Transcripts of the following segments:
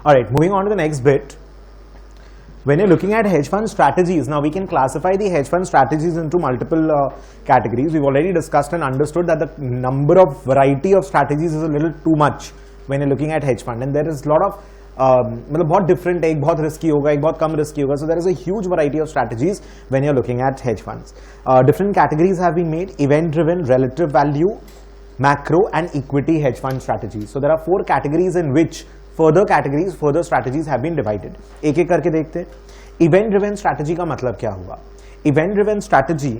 All right, moving on to the next bit. When you're looking at hedge fund strategies, now we can classify the hedge fund strategies into multiple categories. We've already discussed and understood that the number of variety of strategies is a little too much when you're looking at hedge fund, and there is a lot of मतलब बहुत different, एक बहुत risky होगा, एक बहुत कम risky होगा. So there is a huge variety of strategies when you're looking at hedge funds. Different categories have been made: event-driven, relative value, macro, and equity hedge fund strategies. So there are 4 categories in which further strategies have been divided. एक एक करके देखते हैं. Event driven strategy का मतलब क्या हुआ? Event driven strategy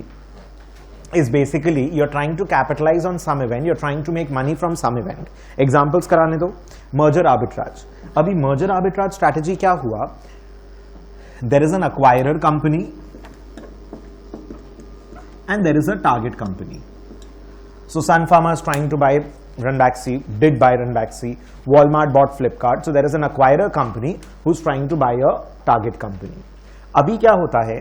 is basically you're trying to capitalize on some event, you're trying to make money from some event. Examples कराने दो. Merger arbitrage. अभी merger arbitrage strategy क्या हुआ? There is an acquirer company and there is a target company. So Sun Pharma is trying to buy Ranbaxy, did buy Ranbaxy. Walmart bought Flipkart. So there is an acquirer company who's trying to buy a target company. अभी क्या होता है?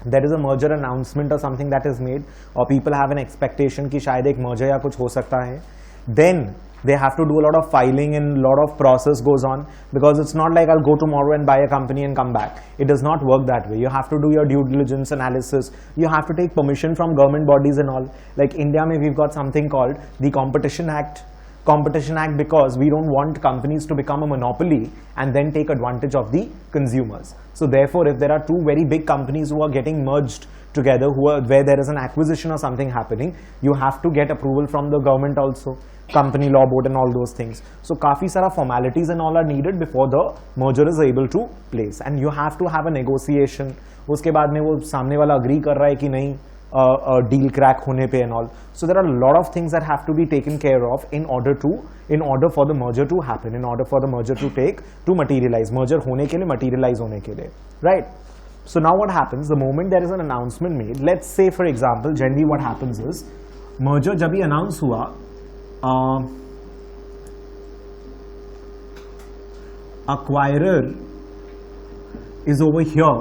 There is a merger announcement or something that is made, or people have an expectation कि शायद एक merger या कुछ हो सकता है. Then they have to do a lot of filing and a lot of process goes on, because it's not like I'll go tomorrow and buy a company and come back. It does not work that way. You have to do your due diligence analysis. You have to take permission from government bodies and all. Like India, we've got something called the Competition Act. Competition Act, because we don't want companies to become a monopoly and then take advantage of the consumers. So therefore, if there are 2 very big companies who are getting merged together, where there is an acquisition or something happening, you have to get approval from the government also, company law board and all those things. So काफी सारा formalities and all are needed before the merger is able to place, and you have to have a negotiation. उसके बाद में वो सामने वाला agree कर रहा है कि नहीं deal crack होने पे and all. So there are a lot of things that have to be taken care of in order for the merger to happen, in order for the merger to materialize. Merger होने के लिए, materialize होने के लिए, right? So now what happens, the moment there is an announcement made, let's say for example, generally what happens is, merger जब भी announce हुआ, acquirer is over here,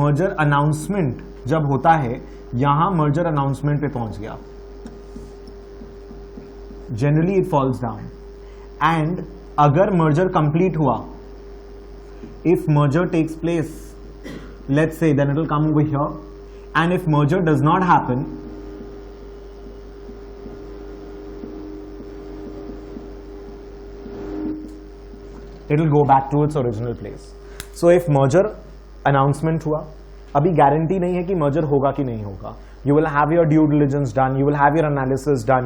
merger announcement जब होता है, यहां merger announcement पे पहुंच गया, generally it falls down. And अगर merger complete हुआ, if merger takes place, let's say, then it will come over here. And if merger does not happen, it will go back to its original place. So if merger announcement हुआ, अभी guarantee नहीं है कि merger होगा कि नहीं होगा. You will have your due diligence done, you will have your analysis done,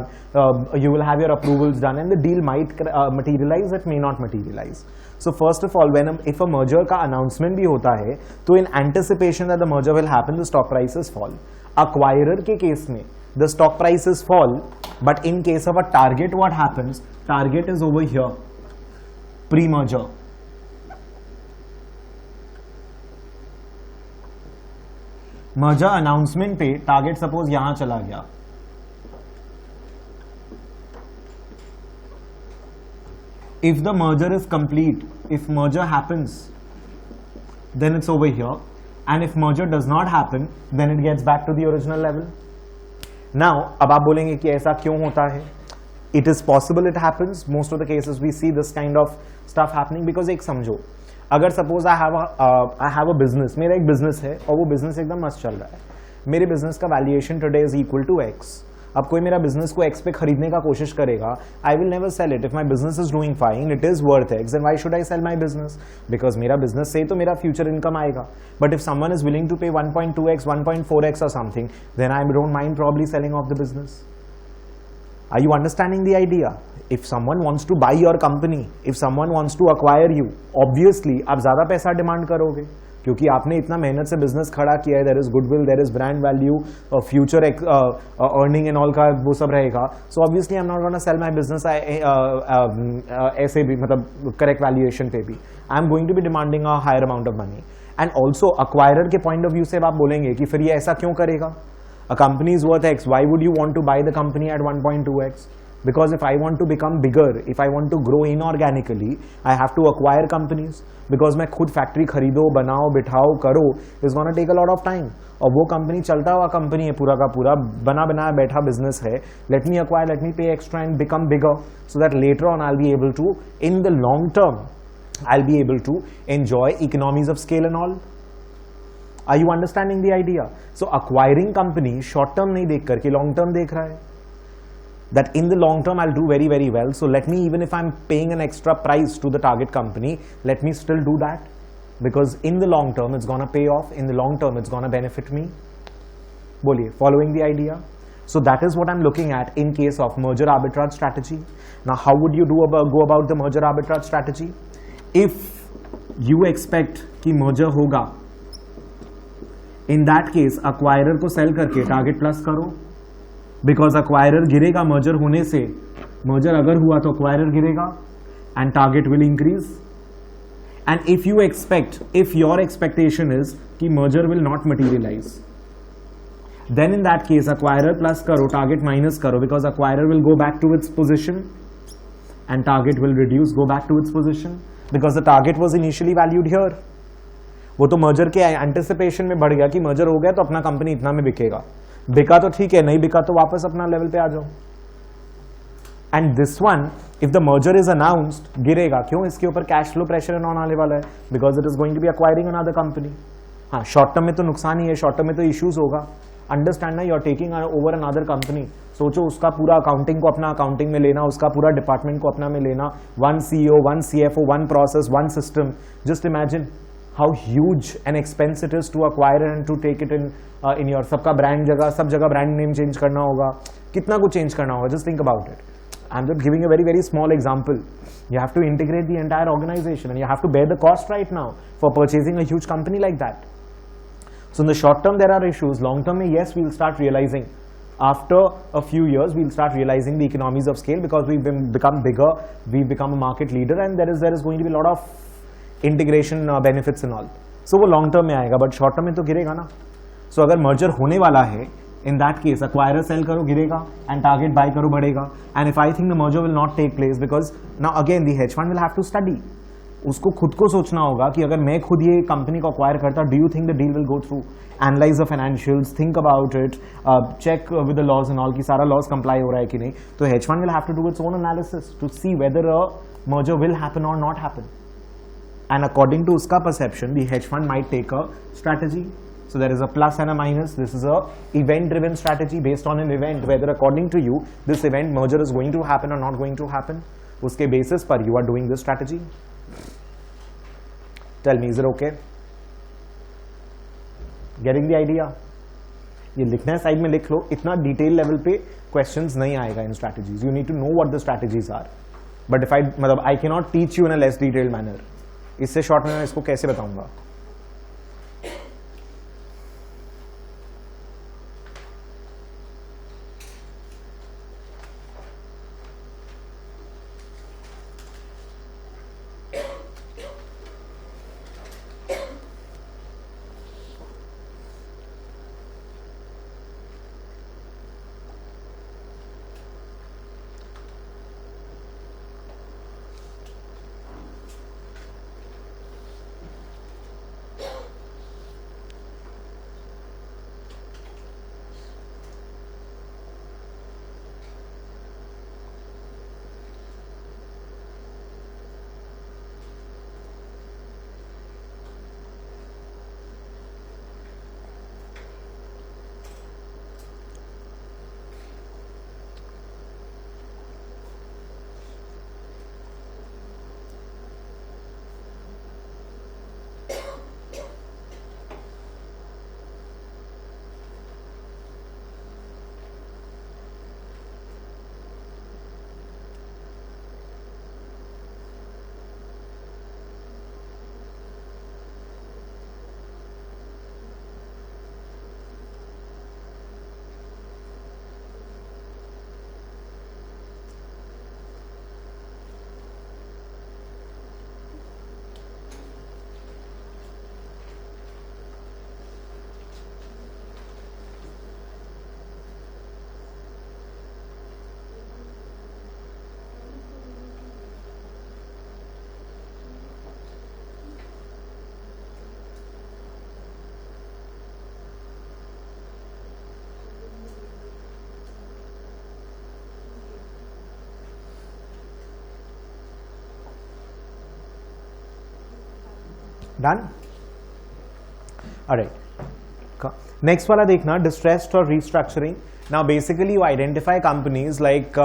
you will have your approvals done, and the deal might materialize, it may not materialize. So first of all, if a merger का announcement भी होता है, तो in anticipation that the merger will happen, the stock prices fall. Acquirer के case में, the stock prices fall, but in case of a target, what happens? Target is over here, pre-merger. merger announcement पे target suppose यहाँ चला गया, if the merger is complete, if merger happens, then it's over here, and if merger does not happen, then it gets back to the original level. Now अब आप बोलेंगे कि ऐसा क्यों होता है? It is possible it happens. Most of the cases we see this kind of stuff happening because एक समझो, अगर suppose I have a business, मेरा एक बिजनेस है और वो बिजनेस एकदम मस्त चल रहा है, मेरे बिजनेस का valuation today is equal to X. अब कोई मेरा बिजनेस को एक्स पे खरीदने का कोशिश करेगा, I will never sell it. If my business is doing fine, it is worth X, then why should I sell my business? Because मेरा बिजनेस से तो मेरा फ्यूचर इनकम आएगा. But if someone is willing to pay 1.2x 1.4x और something, then I don't mind probably selling off the business. Are you understanding the idea? If someone wants to buy your company, if someone wants to acquire you, obviously आप ज़्यादा पैसा demand करोगे क्योंकि आपने इतना मेहनत से बिजनेस खड़ा किया है. There is goodwill, there is brand value, future earning and all का वो सब रहेगा. So obviously I am not gonna sell my business ऐसे भी, मतलब करेक्ट वैल्यूएशन पे भी. I am going to be demanding a higher amount of money. And also acquirer के पॉइंट ऑफ व्यू से आप बोलेंगे कि फिर ये ऐसा क्यों करेगा? A company is worth X. Why would you want to buy the company at 1.2x? Because if I want to become bigger, if I want to grow inorganically, I have to acquire companies. Because मैं खुद factory खरीदो, बनाओ, बिठाओ, करो, is gonna take a lot of time. और वो company चलता हुआ company है, पूरा का पूरा बना बनाया बैठा बिजनेस है. Let me acquire, let me pay extra and become bigger, so that later on I'll be able to, in the long term, I'll be able to enjoy economies of scale and all. Are you understanding the idea? So acquiring company short term नहीं देख करके long term देख रहा है. That in the long term I'll do very, very well. So let me, even if I'm paying an extra price to the target company, let me still do that, because in the long term it's gonna pay off. In the long term it's gonna benefit me. Boliye, following the idea? So that is what I'm looking at in case of merger arbitrage strategy. Now how would you go about the merger arbitrage strategy? If you expect कि merger होगा, in that case acquirer को sell करके target plus करो. Because acquirer गिरेगा merger होने से. Merger अगर हुआ तो अक्वायरर गिरेगा and target will increase. And if you expect, if your expectation is कि merger will not materialise, then in that case acquirer plus करो, टारगेट माइनस करो, because acquirer will go back to its position and target will reduce, go back to its position, because the target was initially valued here. वो तो merger के anticipation में बढ़ गया कि merger हो गया तो अपना कंपनी इतना में बिकेगा. बिका तो ठीक है, नहीं बिका तो वापस अपना लेवल पे आ जाओ. And this one, if the merger is announced, गिरेगा. क्यों? इसके ऊपर कैश फ्लो प्रेशर नॉन आने वाला है, because it is going to be acquiring another company. हाँ, शॉर्ट टर्म में तो नुकसान ही है, शॉर्ट टर्म में तो इश्यूज होगा. अंडरस्टैंड ना, you are taking over another company. सोचो उसका पूरा अकाउंटिंग को अपना अकाउंटिंग में लेना, उसका पूरा डिपार्टमेंट को अपना में लेना, one CEO, one CFO, one process, one system. Just imagine how huge an expense it is to acquire and to take it in your, सबका ब्रांड जगह, सब जगह ब्रांड नेम चेंज करना होगा, कितना कुछ चेंज करना होगा. Just think about it. I am just giving a very very small example. You have to integrate the entire organization and you have to bear the cost right now for purchasing a huge company like that. So in the short term there are issues. Long term, yes, we will start realizing. After a few years, we will start realizing the economies of scale, because we've become bigger, we've become a market leader, and there is going to be a lot of integration benefits and all. So वो long term में आएगा, but short term में तो गिरेगा ना. सो अगर merger होने वाला है, in that case acquirer sell करो, गिरेगा, एंड टारगेट बाय करो, बढ़ेगा. And if I think the merger will not take place, because now again the hedge fund will have to study. उसको खुद को सोचना होगा कि अगर मैं खुद ये कंपनी को अक्वायर करता, do you think the deal will go through? Analyse the financials, think about it, check with the laws and all कि सारा लॉज कंप्लाई हो रहा है कि नहीं. तो hedge fund will have to do its own analysis to see whether a merger will happen और not happen. And according to uska perception, the hedge fund might take a strategy. So there is a plus and a minus. This is a event driven strategy based on an event, whether according to you this event merger is going to happen or not going to happen. Uske basis par you are doing this strategy. Tell me, is it okay? Getting the idea? ये लिखना है, side में लिख लो. इतना detail level पे questions नहीं आएगा in strategies. You need to know what the strategies are. But if I can not teach you in a less detailed manner. इससे शॉर्ट में मैं इसको कैसे बताऊंगा? Done? Alright. Next वाला देखना, distressed or restructuring. Now basically you identify companies like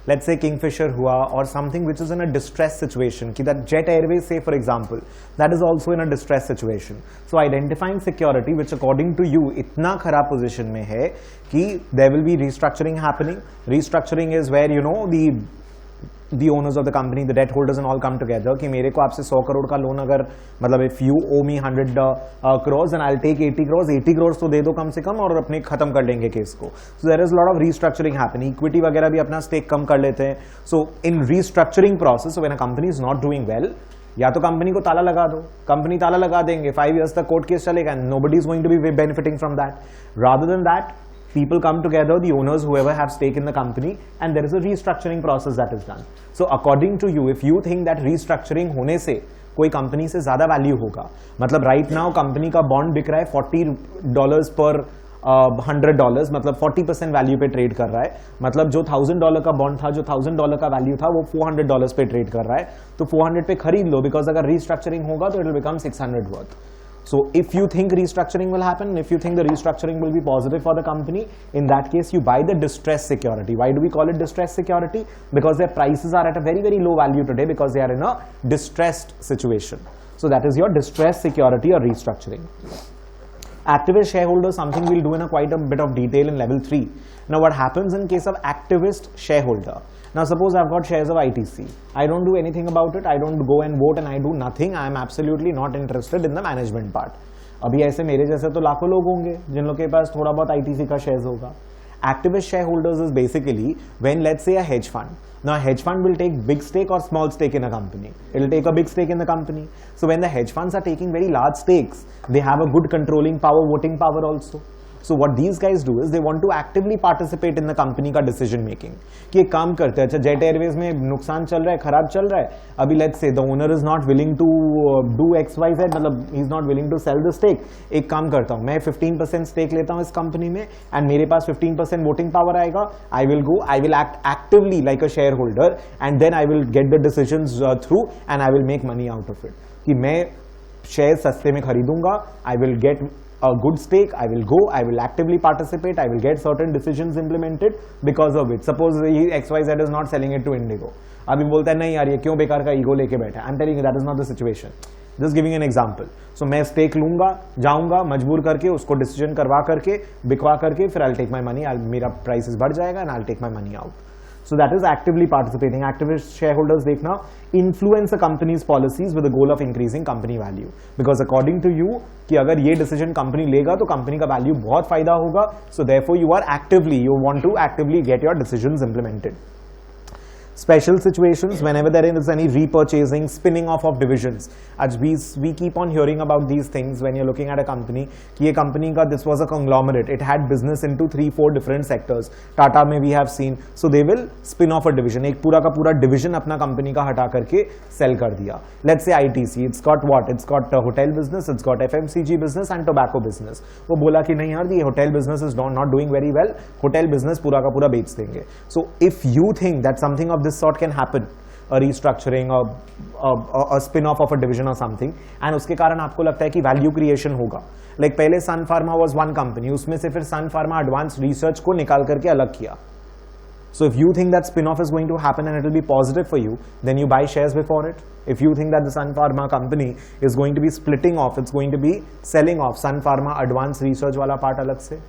let's say Kingfisher हुआ or something which is in a distress situation, कि that Jet Airways say for example, that is also in a distress situation. So identifying security which according to you इतना खराब position में है कि there will be restructuring happening. Restructuring is where you know the owners of the company, the debt holders and all come together कि मेरे को आपसे 100 करोड़ का लोन अगर मतलब if you owe me 100 crores and I'll take 80 crores, 80 crores तो दे दो कम से कम और अपने खत्म कर लेंगे केस को. So there is a lot of restructuring happening. Equity वगैरह भी अपना stake कम कर लेते हैं. So in restructuring process, so when a company is not doing well, या तो कंपनी को ताला लगा दो, कंपनी ताला लगा देंगे, 5 years तक कोर्ट केस चलेगा and nobody is going to be benefiting from that. Rather than that, people come together, the owners, whoever have stake in the company, and there is a restructuring process that is done. So according to you, if you think that restructuring होने से कोई company से ज्यादा value होगा, मतलब right now company का bond बिक रहा है $40 पर $100, मतलब 40% वैल्यू पे ट्रेड कर रहा है, मतलब जो $1000 का बॉन्ड था, जो $1000 का वैल्यू था, वो $400 पे ट्रेड कर रहा है, तो 400 पे खरीद लो, बिकॉज अगर रिस्ट्रक्चरिंग होगा तो it will become 600 worth. So if you think restructuring will happen, if you think the restructuring will be positive for the company, in that case you buy the distressed security. Why do we call it distressed security? Because their prices are at a very, very low value today because they are in a distressed situation. So that is your distressed security or restructuring. Activist shareholders, something we'll do in quite a bit of detail in level 3. Now what happens in case of activist shareholder? Now suppose I've got shares of ITC. I don't do anything about it. I don't go and vote and I do nothing. I am absolutely not interested in the management part. अभी ऐसे मेरे जैसे तो लाखों लोग होंगे जिन लोगों के पास थोड़ा बहुत ITC का shares होगा. Activist shareholders is basically when let's say a hedge fund. Now a hedge fund will take big stake or small stake in a company. It will take a big stake in the company. So when the hedge funds are taking very large stakes, they have a good controlling power, voting power also. So what these guys do is they want to actively participate in the company का decision making. कि एक काम करते हैं, अच्छा jet Airways में नुकसान चल रहा है, खराब चल रहा है, अभी let's say the owner is not willing to do XYZ, मतलब he is not willing to sell the stake. एक काम करता हूँ, मैं 15% stake लेता हूँ इस कंपनी में and मेरे पास 15% voting power आएगा. I will go, I will act actively like a shareholder and then I will get the decisions through and I will make money out of it. कि मैं share सस्ते में खरीदूंगा, I will get a good stake, I will go, I will actively participate, I will get certain decisions implemented because of it. Suppose XYZ is not selling it to Indigo. अभी बोलता है नहीं यार ये क्यों बेकार का ईगो लेके बैठा है. I'm telling you that is not the situation. Just giving an example. So मैं stake लूंगा, जाऊंगा मजबूर करके उसको decision करवा करके बिकवा करके फिर I'll take my money, मेरा prices बढ़ जाएगा and I'll take my money out. So that is actively participating. Activist shareholders देखना influence a company's policies with the goal of increasing company value. Because according to you कि अगर ये decision company लेगा तो company का value बहुत फायदा होगा. So therefore you are actively, you want to actively get your decisions implemented. Special situations, whenever there is any repurchasing, spinning off of divisions. As we keep on hearing about these things when you're looking at a company, कि ये company का this was a conglomerate. It had business into 3-4 different sectors. Tata में we have seen. So they will spin off a division. एक पूरा का पूरा division अपना company का हटा करके sell कर दिया. Let's say ITC, it's got what? It's got hotel business, it's got FMCG business and tobacco business. वो बोला कि नहीं यार ये hotel business is not doing very well. Hotel business पूरा का पूरा बेच देंगे. So if you think that something of this sort can happen, a restructuring or a spin-off of a division or something, and उसके कारण आपको लगता है कि value creation होगा, like पहले Sun Pharma was one company, उसमें से फिर Sun Pharma Advanced Research को निकाल करके अलग किया. So if you think that spin-off is going to happen and it will be positive for you, then you buy shares before it. If you think that the Sun Pharma company is going to be splitting off, it's going to be selling off Sun Pharma Advanced Research वाला part अलग से.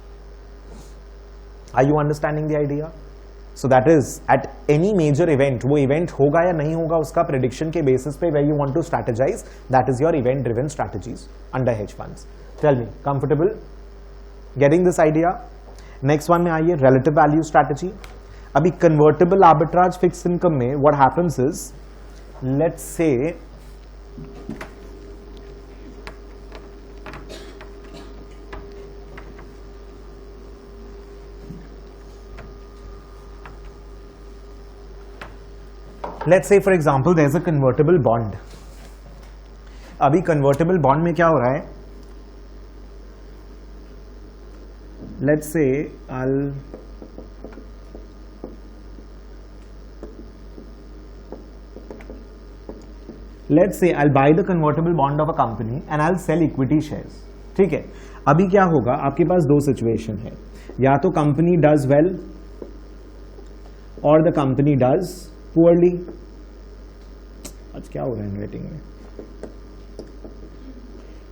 Are you understanding the idea? So that is at any major event, वो event होगा या नहीं होगा उसका prediction के basis पे where you want to strategize, that is your event driven strategies under hedge funds. Tell me, comfortable getting this idea? Next one में आइए, relative value strategy. अभी convertible arbitrage fixed income में what happens is, let's say for example there's a convertible bond. अभी convertible bond में क्या हो रहा है? Let's say let's say I buy the convertible bond of a company and I sell equity shares. ठीक है, अभी क्या होगा, आपके पास दो सिचुएशन है, या तो कंपनी डज वेल और द कंपनी डज पुअरली. आज क्या हो रहा है रेटिंग में?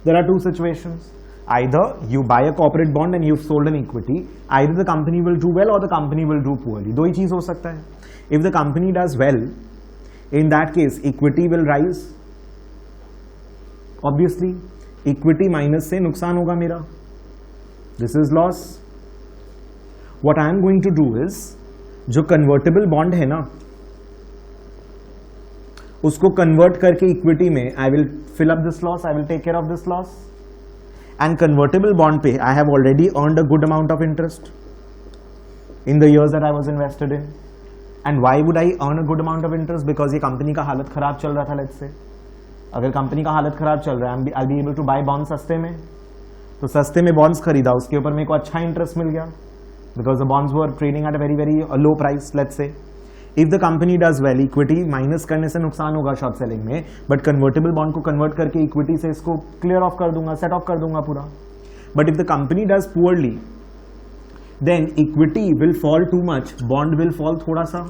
There are two situations. Either you buy a corporate bond and you've sold an equity, either the company will do well or the company will do poorly. दो ही चीज हो सकता है. If the company does well, in that case equity will rise. Obviously, equity minus से नुकसान होगा मेरा. This is loss. What I am going to do is, जो convertible bond है ना, उसको convert करके equity में I will fill up this loss, I will take care of this loss. And convertible bond पे I have already earned a good amount of interest in the years that I was invested in. And why would I earn a good amount of interest? Because ये company का हालत खराब चल रहा था. Let's say अगर company का हालत खराब चल रहा है, I'll be able to buy bonds सस्ते में, तो सस्ते में bonds खरीदा, उसके ऊपर मेरे को अच्छा इंटरेस्ट मिल गया, because the bonds were trading at a very low price. Let's say if the company does well, equity minus करने से नुकसान होगा शॉर्ट सेलिंग में, बट कन्वर्टेबल बॉन्ड को कन्वर्ट करके इक्विटी से इसको क्लियर ऑफ कर दूंगा, सेट ऑफ कर दूंगा पूरा. But if the company does poorly, then equity will fall too much, bond will fall थोड़ा सा.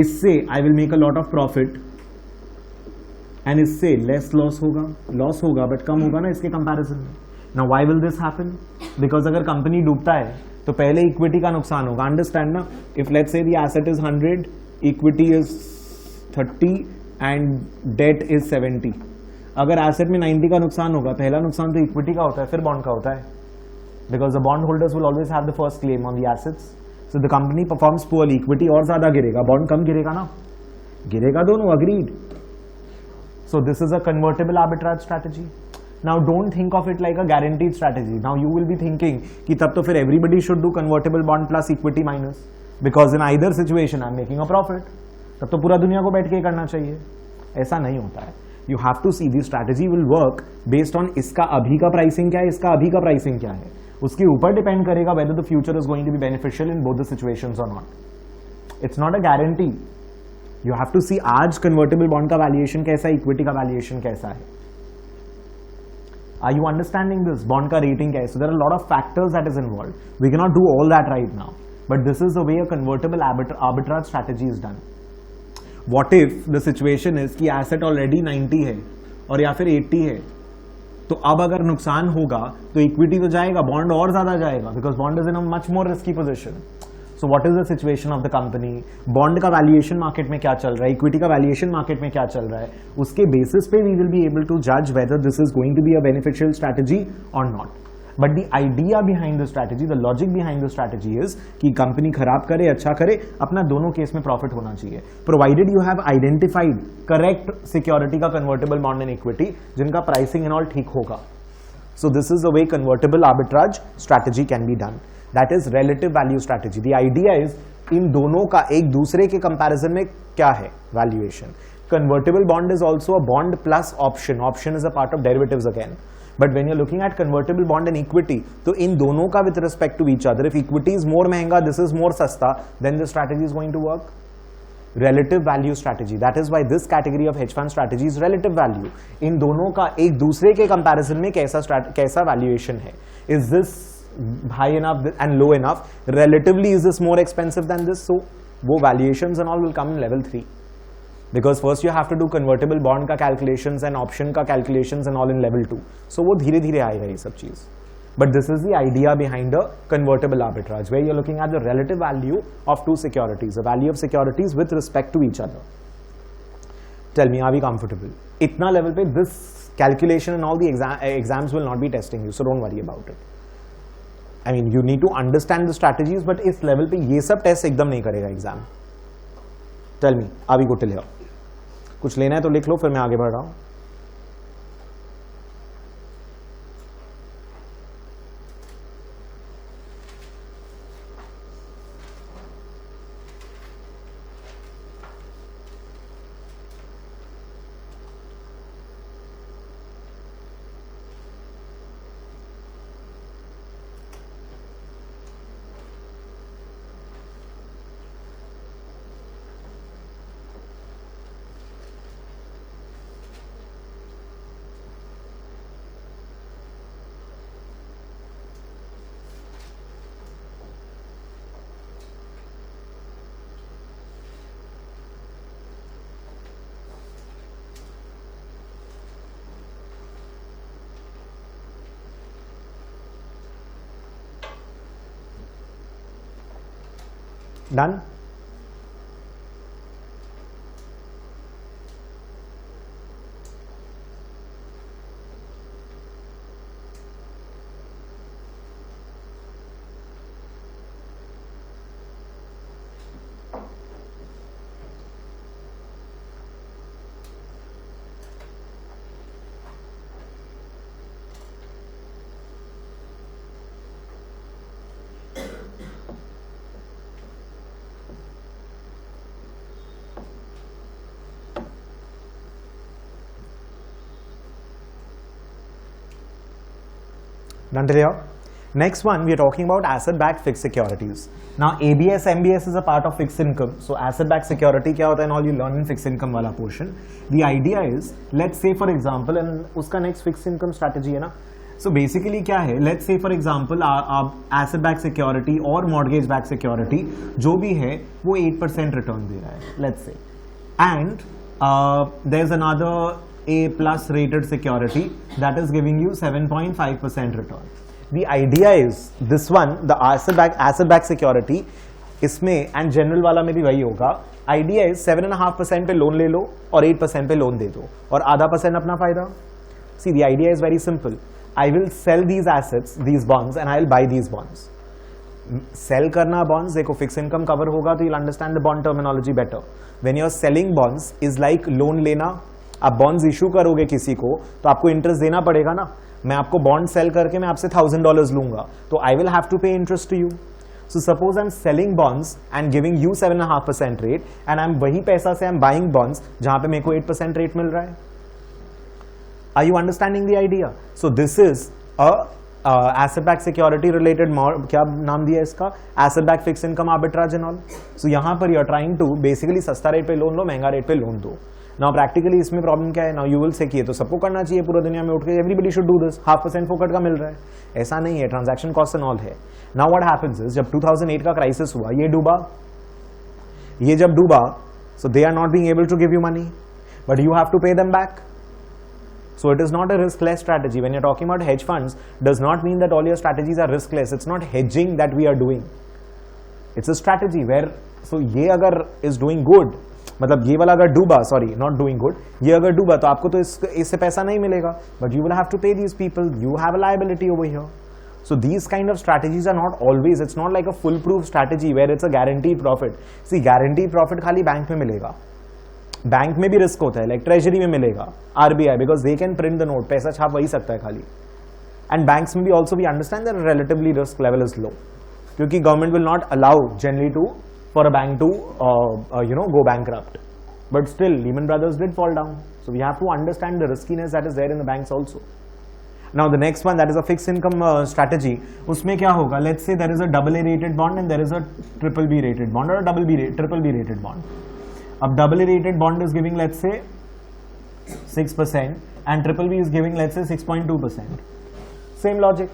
इससे I will make a lot of profit and इससे लेस लॉस होगा बट कम होगा ना इसके कंपैरिजन में. Now why will this happen? Because अगर कंपनी डूबता है तो पहले इक्विटी का नुकसान होगा. अंडरस्टैंड ना? If let's say the asset is 100, equity is 30 and debt is 70. अगर एसेट में 90 का नुकसान होगा, पहला नुकसान तो इक्विटी का होता है, फिर बॉन्ड का होता है, because the bond holders will always have the first claim on the assets. So the company performs poorly, equity और ज्यादा गिरेगा, बॉन्ड कम गिरेगा ना, गिरेगा दोनों, agreed. So this is a convertible arbitrage strategy. Now don't think of it like a guaranteed strategy. Now you will be thinking कि तब तो फिर everybody should do convertible bond plus equity minus, because in either situation I'm making a profit. तब तो पूरा दुनिया को बैठ के करना चाहिए. ऐसा नहीं होता है. You have to see the strategy will work based on इसका अभी का प्राइसिंग क्या है, इसका अभी का प्राइसिंग क्या है, उसके ऊपर डिपेंड करेगा whether the future is going to be beneficial in both the situations or not. It's not a guarantee. You have to see आज convertible bond का valuation कैसा है, equity का valuation कैसा है. Are you understanding this? Bond का rating क्या है? So there are a lot of factors that is involved. We cannot do all that right now. But this is the way a convertible arbitrage strategy is done. What if the situation is कि asset already 90 है और या फिर 80 है, तो अब अगर नुकसान होगा तो इक्विटी तो जाएगा, बॉन्ड और ज्यादा जाएगा, because bond is in a much more risky position. So what is the situation of the company? Bond का वैल्यूएशन मार्केट में क्या चल रहा है, इक्विटी का वैल्यूएशन मार्केट में क्या चल रहा है, उसके बेसिस पे we will be able to judge whether this is going to be a beneficial strategy or not. But the idea behind the strategy, the logic behind the strategy is कि company खराब करे अच्छा करे, अपना दोनों case में profit होना चाहिए, provided you have identified correct security का convertible bond and equity जिनका pricing and all ठीक होगा. So this is the way convertible arbitrage strategy can be done. That is relative value strategy. The idea is इन दोनों का एक दूसरे के comparison में क्या है valuation. Convertible bond is also a bond plus option. Option is a part of derivatives again. But when you're looking at convertible bond and equity, तो इन दोनों का with respect to each other, if equity is more महंगा, this is more सस्ता, then the strategy is going to work. Relative value strategy. That is why this category of hedge fund strategy is relative value. इन दोनों का एक दूसरे के comparison में कैसा valuation है. Is this high enough and low enough? Relatively, is this more expensive than this? So वो valuations and all will come in level 3, because first you have to do convertible bond का calculations and option का calculations and all in level 2. So वो धीरे धीरे आएगा ये सब चीज. But this is the idea behind the convertible arbitrage, where you're looking at the relative value of two securities, the value of securities with respect to each other. Tell me, are we comfortable? इतना level पे this calculation and all the exams will not be testing you, so don't worry about it. I mean, you need to understand the strategies, but इस level पे ये सब test एकदम नहीं करेगा exam. Tell me, are we good till here? कुछ लेना है तो लिख लो, फिर मैं आगे बढ़ रहा हूं. Done? Done till here? Next one, we are talking about asset-backed fixed securities. Now, ABS, MBS is a part of fixed income. So, asset-backed security क्या होता है and all you learn in fixed income वाला portion. The idea is, let's say for example, and उसका next fixed income strategy है ना. So, basically क्या है? Let's say for example, asset-backed security और mortgage-backed security जो भी है वो 8% return दे रहा है. Let's say, and there's another A plus rated security that is giving you 7.5% return. The idea is this one, the asset-backed security, इसमें and general वाला में भी वही होगा. Idea is 7.5% पे लोन ले लो और 8% पे लोन दे दो और आधा % अपना फायदा. See, the idea is very simple. I will sell these assets, these bonds, and I will buy these bonds. Sell करना bonds, देखो fixed income cover होगा तो you'll understand the bond terminology better. When you're selling bonds is like loan लेना. आप bonds issue करोगे किसी को तो आपको इंटरेस्ट देना पड़ेगा ना. मैं आपको बॉन्ड सेल करके मैं आपसे $1,000 लूंगा तो I will have to pay interest to you. So suppose I am selling bonds and giving you 7.5% rate and I am वही पैसा से आई एम बाइंग बॉन्ड्स जहां पे मेरे को 8% रेट मिल रहा है. Are you understanding the idea? So this is asset back security related, क्या नाम दिया इसका, asset back fix income arbitrage and all. So यहां पर you are trying to basically सस्ता रेट पे लोन लो, महंगा रेट पे लोन दो. नाउ प्रैक्टिकली इसमें प्रॉब्लम क्या है? नाउ यू विल से कि तो सबको करना चाहिए पूरा दुनिया में उठ के, एवरीबडी शुड डू दिस, 0.5% फोकट का मिल रहा है. ऐसा नहीं है, ट्रांजैक्शन कॉस्ट एंड ऑल है. नाउ व्हाट हैपेंस इज जब 2008 का क्राइसिस हुआ, ये डूबा, ये जब डूबा, so they are not being able to give you money but you have to pay them back. So it is not a risk-less strategy. When you're talking about hedge funds, does not mean that all your strategies are risk-less. It's not hedging that we are doing. It's a strategy where, so ये अगर is doing good, मतलब ये वाला अगर डूबा, sorry, not doing good, ये अगर डूबा तो आपको तो इससे पैसा नहीं मिलेगा, but you will have to pay these people. You have a liability over here. So these kind of strategies are not always, it's not like a foolproof strategy where it's a guaranteed profit. See, guaranteed profit खाली bank में मिलेगा. Bank में भी risk होता है, like treasury में मिलेगा, RBI, because they can print the note, पैसा छाप वही सकता है खाली. एंड बैंक्स में भी also we understand that relatively risk level is low, क्योंकि government will not allow generally to for a bank to go bankrupt. But still Lehman Brothers did fall down, so we have to understand the riskiness that is there in the banks also. Now the next one that is a fix income strategy. उसमें क्या होगा? Let's say there is a AA rated bond and there is a BBB rated bond और BBB rated bond. अब AA rated bond is giving let's say 6% and BBB is giving let's say 6.2%. Same logic.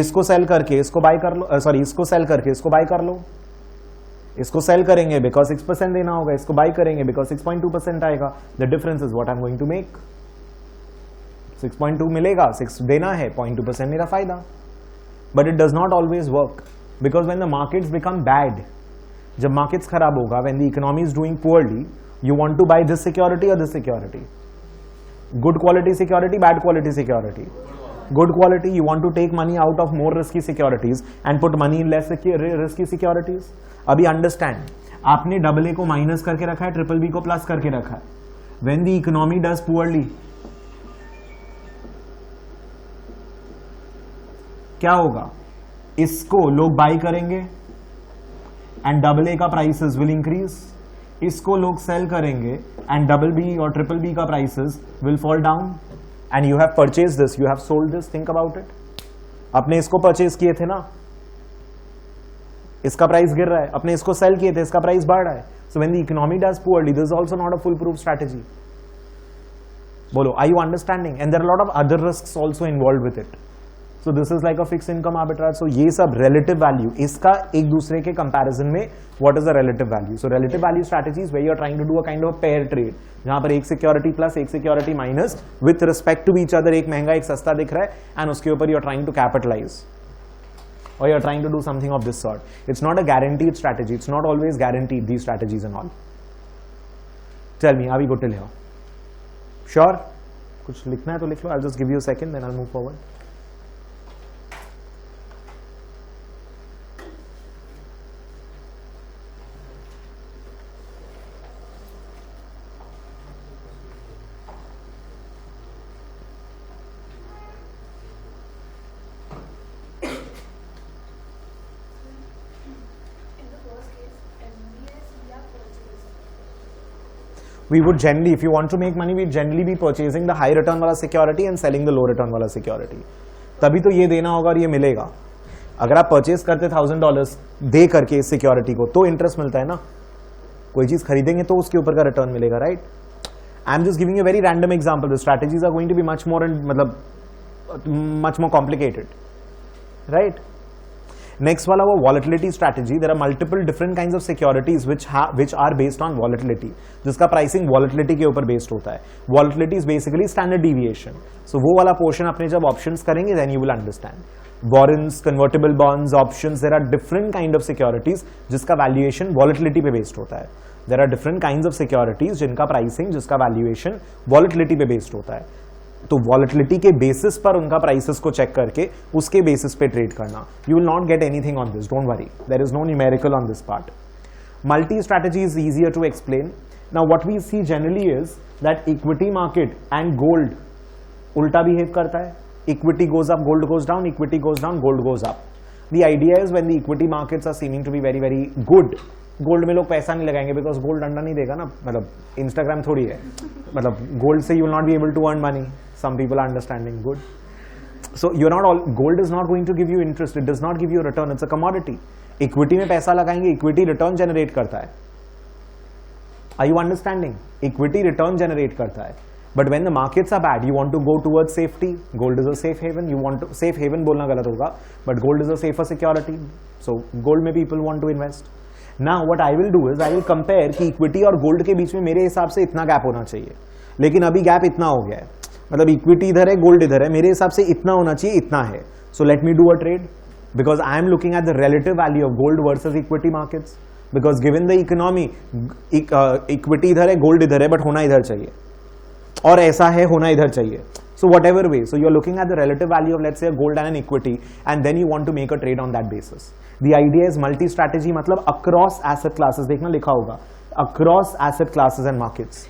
इसको cell करके इसको bye कर लो, sorry इसको cell करके इसको bye कर लो. इसको सेल करेंगे बिकॉज 6% देना होगा, इसको बाय करेंगे बिकॉज 6.2% आएगा. The difference is what I am going to make. 6.2 मिलेगा, 6 देना है, 0.2% मेरा फायदा. But it does not always work because when the markets become bad, जब मार्केट्स खराब होगा, when the economy is doing poorly, you want to buy this security or this security. Good quality security, bad quality security. Good quality, you want to take money out of more risky securities and put money in less risky securities. अभी understand, आपने AA को minus करके रखा है, BBB को plus करके रखा है. When the economy does poorly, क्या होगा? इसको लोग बाई करेंगे एंड AA का प्राइसेस विल इंक्रीज. इसको लोग सेल करेंगे एंड BB और BBB का prices will fall down. And you have purchase this, you have sold this. Think about it. अपने इसको परचेज किए थे ना, इसका प्राइस गिर रहा है, अपने इसको सेल किए थे, इसका प्राइस बढ़ रहा है. So when the economy does poorly, this is also not a foolproof strategy. बोलो, are you understanding? And there are lot of other risks also involve with it. So this is like a fixed income arbitrage. So ये सब relative value, इसका एक दूसरे के comparison में what is the relative value? So relative value strategies where you are trying to do a kind of pair trade, जहाँ पर एक security plus एक security minus with respect to each other, एक महंगा एक सस्ता दिख रहा है and उसके ऊपर you are trying to capitalize. or you're trying to do something of this sort. It's not a guaranteed strategy. It's not always guaranteed, these strategies and all. Tell me, are we good till here? Sure? कुछ लिखना है तो लिख लो. I'll just give you a second, then I'll move forward. We would generally, if you want to make money, we generally be purchasing the high return वाला security and selling the low return वाला security. तभी तो ये देना होगा और ये मिलेगा. अगर आप परचेज करते $1,000 दे करके इस सिक्योरिटी को तो इंटरेस्ट मिलता है ना. कोई चीज खरीदेंगे तो उसके ऊपर का रिटर्न मिलेगा, right? I am just giving you very random example. The strategies are going to be much more and मतलब much more complicated, right? Next वाला वो volatility strategy. There are multiple different kinds of securities which are based on volatility, जिसका pricing volatility के ऊपर based होता है. Volatility is basically standard deviation. So वो वाला पोर्शन अपने जब ऑप्शंस करेंगे then you will understand. Warrants, convertible bonds, options, there are different kind of securities जिसका वैल्यूएशन वॉलेटिलिटी पे बेस्ड होता है. There are different kinds of securities जिनका प्राइसिंग, जिसका वैल्यूएशन वॉलेटिलिटी पे बेस्ड होता है. तो वॉलेटिलिटी के बेसिस पर उनका प्राइसेस को चेक करके उसके बेसिस पे ट्रेड करना. You will not get anything on this, don't worry, there is no numerical on this part. Multi strategy is easier to explain. Now what we see generally is that equity market and gold उल्टा behave करता है. Equity goes up, gold goes down, equity goes down, gold goes up. The idea is when the equity markets are seeming to be very very good, gold में लोग पैसा नहीं लगाएंगे because gold अंडा नहीं देगा ना. मतलब इंस्टाग्राम थोड़ी है, मतलब गोल्ड से you will not be able to earn money. Some people are understanding good. So you're not all, gold is not going to give you interest. It does not give you a return. It's a commodity. Equity में पैसा लगाएंगे, equity return generate करता है. Are you understanding? Equity return generate करता है. But when the markets are bad, you want to go towards safety. Gold is a safe haven. You want to, safe haven बोलना गलत होगा, but gold is a safer security. So gold में people want to invest. Now what I will do is I will compare कि equity और gold के बीच में मेरे हिसाब से इतना गैप होना चाहिए. लेकिन अभी गैप इतना हो गया है. मतलब इक्विटी इधर है, गोल्ड इधर है, मेरे हिसाब से इतना होना चाहिए, इतना है. So let me do a trade because I am looking at the relative value of gold versus equity markets. Because given the economy, equity इधर है, गोल्ड इधर है, बट होना इधर चाहिए, और ऐसा है, होना इधर चाहिए. So whatever way, so you are looking at the relative value of let's say gold and an equity and then you want to make a trade on that basis. The idea is multi strategy, मतलब across asset classes. देखना लिखा होगा across asset classes and markets.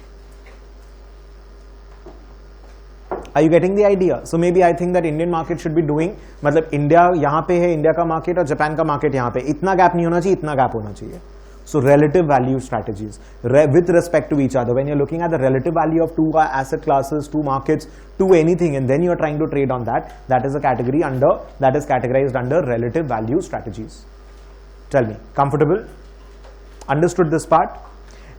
Are you getting the idea? So maybe I think that Indian market should be doing, मतलब India यहाँ पे है, India का market और जापान का मार्केट यहाँ पे, इतना गैप नहीं होना चाहिए, इतना गैप होना चाहिए. So relative value strategies with respect to each other. When you're looking at the relative value of two asset classes, two markets, to anything, and then you're trying to trade on that, that is a category under, that is categorized under relative value strategies. Tell me, comfortable? Understood this part?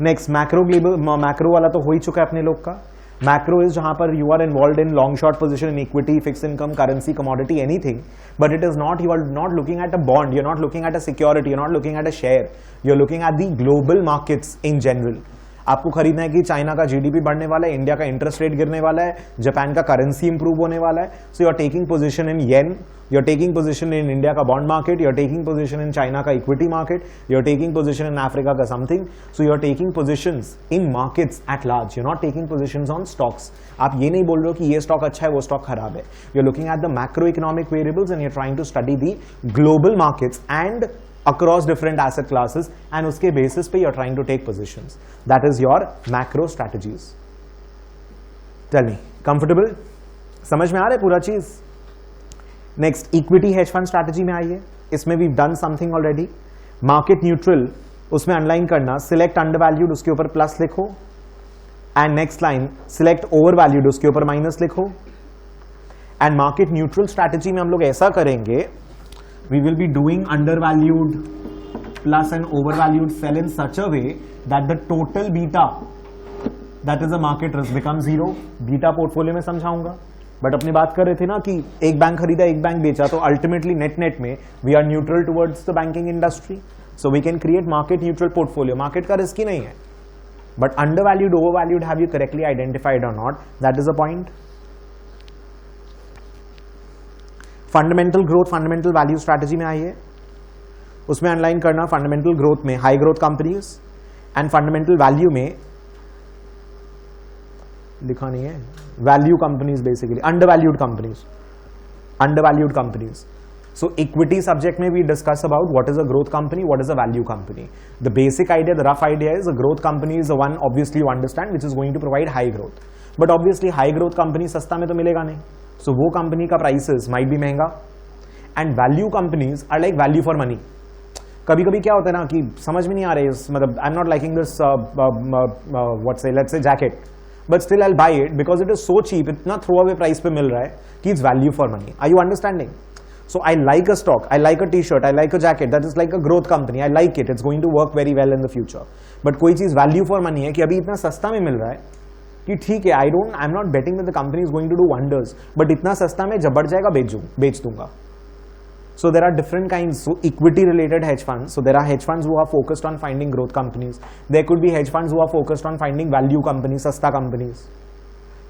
Next, macro वाला तो हो ही चुका है अपने लोग का. Macro is जहां पर you are involved in long short position in equity, fixed income, currency, commodity, anything, but it is not, you are not looking at a bond, you're not looking at a security, you're not looking at a share, you're looking at the global markets in general. आपको खरीदना है कि China का GDP बढ़ने वाला है, India का interest rate गिरने वाला है, जापान का करेंसी इंप्रूव होने वाला है. So you are taking position in yen, you are taking position in India का bond market, you are taking position in China का equity market, you are taking position in Africa का something. So you are taking positions in markets at large, you are not taking positions on stocks. आप ये नहीं बोल रहे हो कि ये स्टॉक अच्छा है, वो स्टॉक खराब है. You are looking at the macro economic variables and you are trying to study the global markets and across different asset classes, and उसके basis पे you're trying to take positions. That is your macro strategies. Tell me, comfortable? समझ में आ रहा है पूरा चीज? Next, equity hedge fund strategy में आइए. इसमें we've done something already. Market neutral, उसमें underline करना, select undervalued, उसके ऊपर plus लिखो, and next line, select overvalued, उसके ऊपर minus लिखो. And market neutral strategy में हम लोग ऐसा करेंगे, we will be doing undervalued plus and overvalued sell in such a way that the total beta, that is a market risk, becomes zero. Beta portfolio में समझाऊंगा, but अपनी बात कर रहे थे ना कि एक बैंक खरीदा एक बैंक बेचा, तो ultimately net में we are neutral towards the banking industry, so we can create market neutral portfolio. Market का risk ही नहीं है, but undervalued, overvalued, have you correctly identified or not? That is the point. Fundamental growth fundamental value strategy में आइए, उसमें online करना fundamental growth में high growth companies and fundamental value में लिखा नहीं है, value companies, basically undervalued companies. So equity subject में we discuss about what is a growth company, what is a value company. The basic idea, the rough idea is a growth company is the one obviously you understand which is going to provide high growth. But obviously high growth company सस्ता में तो मिलेगा नहीं. So वो company का prices might be महंगा. And value companies are like value for money. कभी कभी क्या होता है ना कि समझ में नहीं आ रहे, मतलब I am not liking this what say let's say jacket, but still I buy it because it is so cheap, इतना थ्रो अवे प्राइस पे मिल रहा है कि it's value for money. Are you understanding? So I like a stock, I like a t-shirt, I like a jacket, that is like a growth company, I like it, it's going to work very well in the future. But कोई चीज value for money है कि अभी इतना सस्ता में मिल रहा है कि ठीक है, I'm not betting that the company is going to do wonders, but इतना सस्ता में जब बढ़ जाएगा बेच दूंगा. So there are different kinds, so equity related hedge funds, so there are hedge funds who are focused on finding growth companies, there could be hedge funds who are focused on finding value companies, सस्ता companies.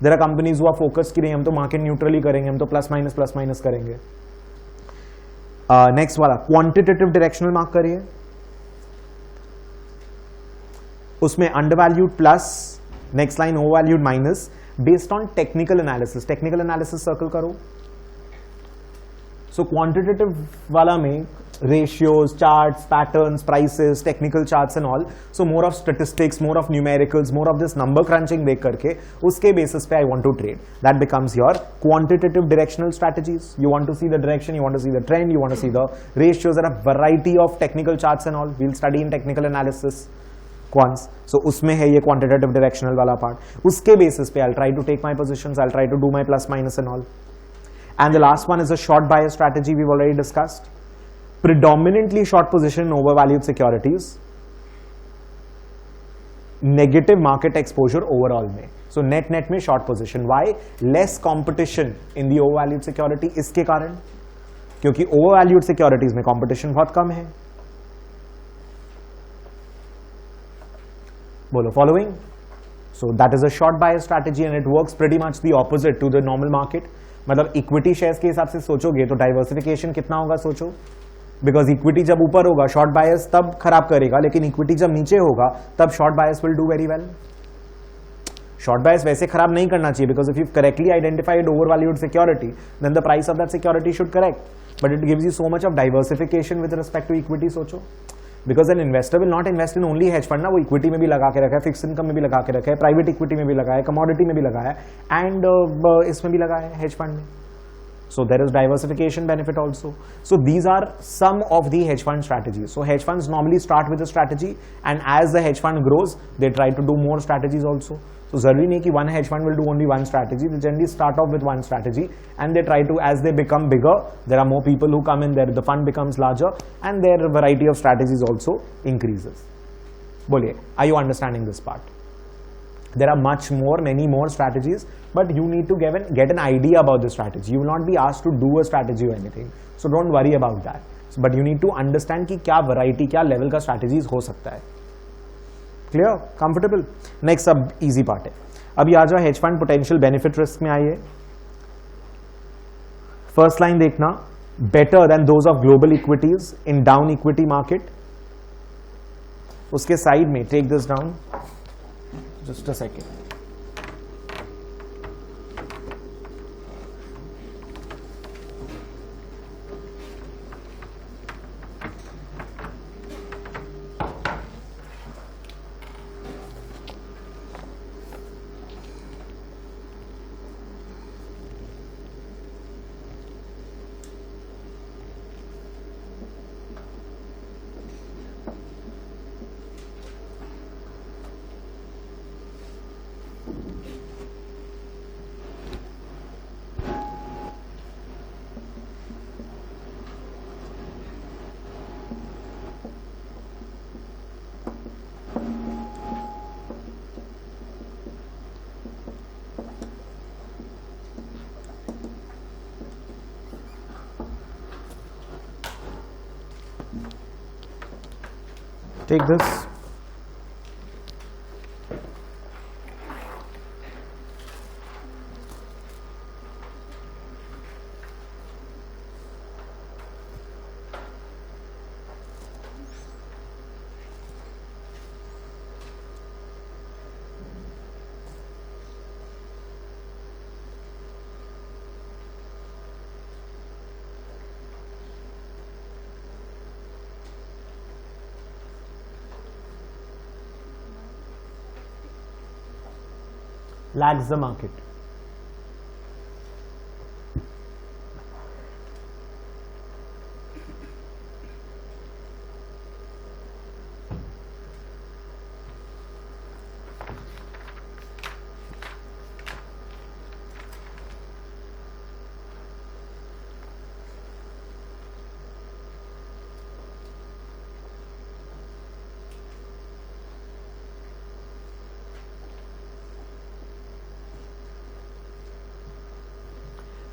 There are companies who are focused कि नहीं हम तो market neutral ही करेंगे, हम तो plus minus करेंगे. Next वाला क्वांटिटेटिव डायरेक्शनल मार्क करिए, उसमें undervalued plus, next line overvalued minus, based on technical analysis. Technical analysis circle करो. सो क्वांटिटेटिव वाला में ratios, charts, patterns, prices, technical charts and all. So more of statistics, more of numericals, more of this number crunching देख करके उसके basis पे I want to trade. That becomes your quantitative directional strategies. You want to see the direction, you want to see the trend, you want to see the ratios. There are variety of technical charts and all. We'll study in technical analysis quants. So उसमें है ये quantitative directional वाला part. उसके basis पे I'll try to take my positions, I'll try to do my plus minus and all. And the last one is a short bias strategy we've already discussed. Predominantly short position in overvalued securities, negative market exposure overall में. So net में short position. Why? Less competition in the overvalued security. इसके कारण, क्योंकि overvalued securities में competition बहुत कम है. बोलो following. So that is a short bias strategy and it works pretty much the opposite to the normal market. मतलब equity shares के हिसाब से सोचोगे तो डाइवर्सिफिकेशन कितना होगा सोचो, बिकॉज इक्विटी जब ऊपर होगा शॉर्ट बायस तब खराब करेगा, लेकिन इक्विटी जब नीचे होगा तब short bias will do very well. Short bias वैसे खराब नहीं करना चाहिए because if you correctly identified overvalued security then the price of that security should correct, but it gives you so much of diversification with respect to equity. सोचो, because an investor will not invest in only hedge fund ना, वो equity में भी लगा के रखा है, fix income में भी लगा के रखा है, प्राइवेट इक्विटी में भी लगा है, कमोडिटी में भी लगा है, एंड इसमें भी लगा है हेज फंड में. So there is diversification benefit also. So these are some of the hedge fund strategies. So hedge funds normally start with a strategy, and as the hedge fund grows, they try to do more strategies also. So जरूरी नहीं कि one hedge fund will do only one strategy. They generally start off with one strategy, and they try to, as they become bigger, there are more people who come in there, the fund becomes larger, and their variety of strategies also increases. बोलिए, are you understanding this part? There are many more strategies, but you need to get an idea about the strategy. You will not be asked to do a strategy or anything, so don't worry about that. But you need to understand कि क्या variety, क्या level का strategies हो सकता है. Clear? Comfortable? Next अब easy part है. अभी आ जाओ hedge fund potential benefit risk में आइए. First line देखना, better than those of global equities in down equity market. उसके side में take this down. Just a second. Take this. lags the market.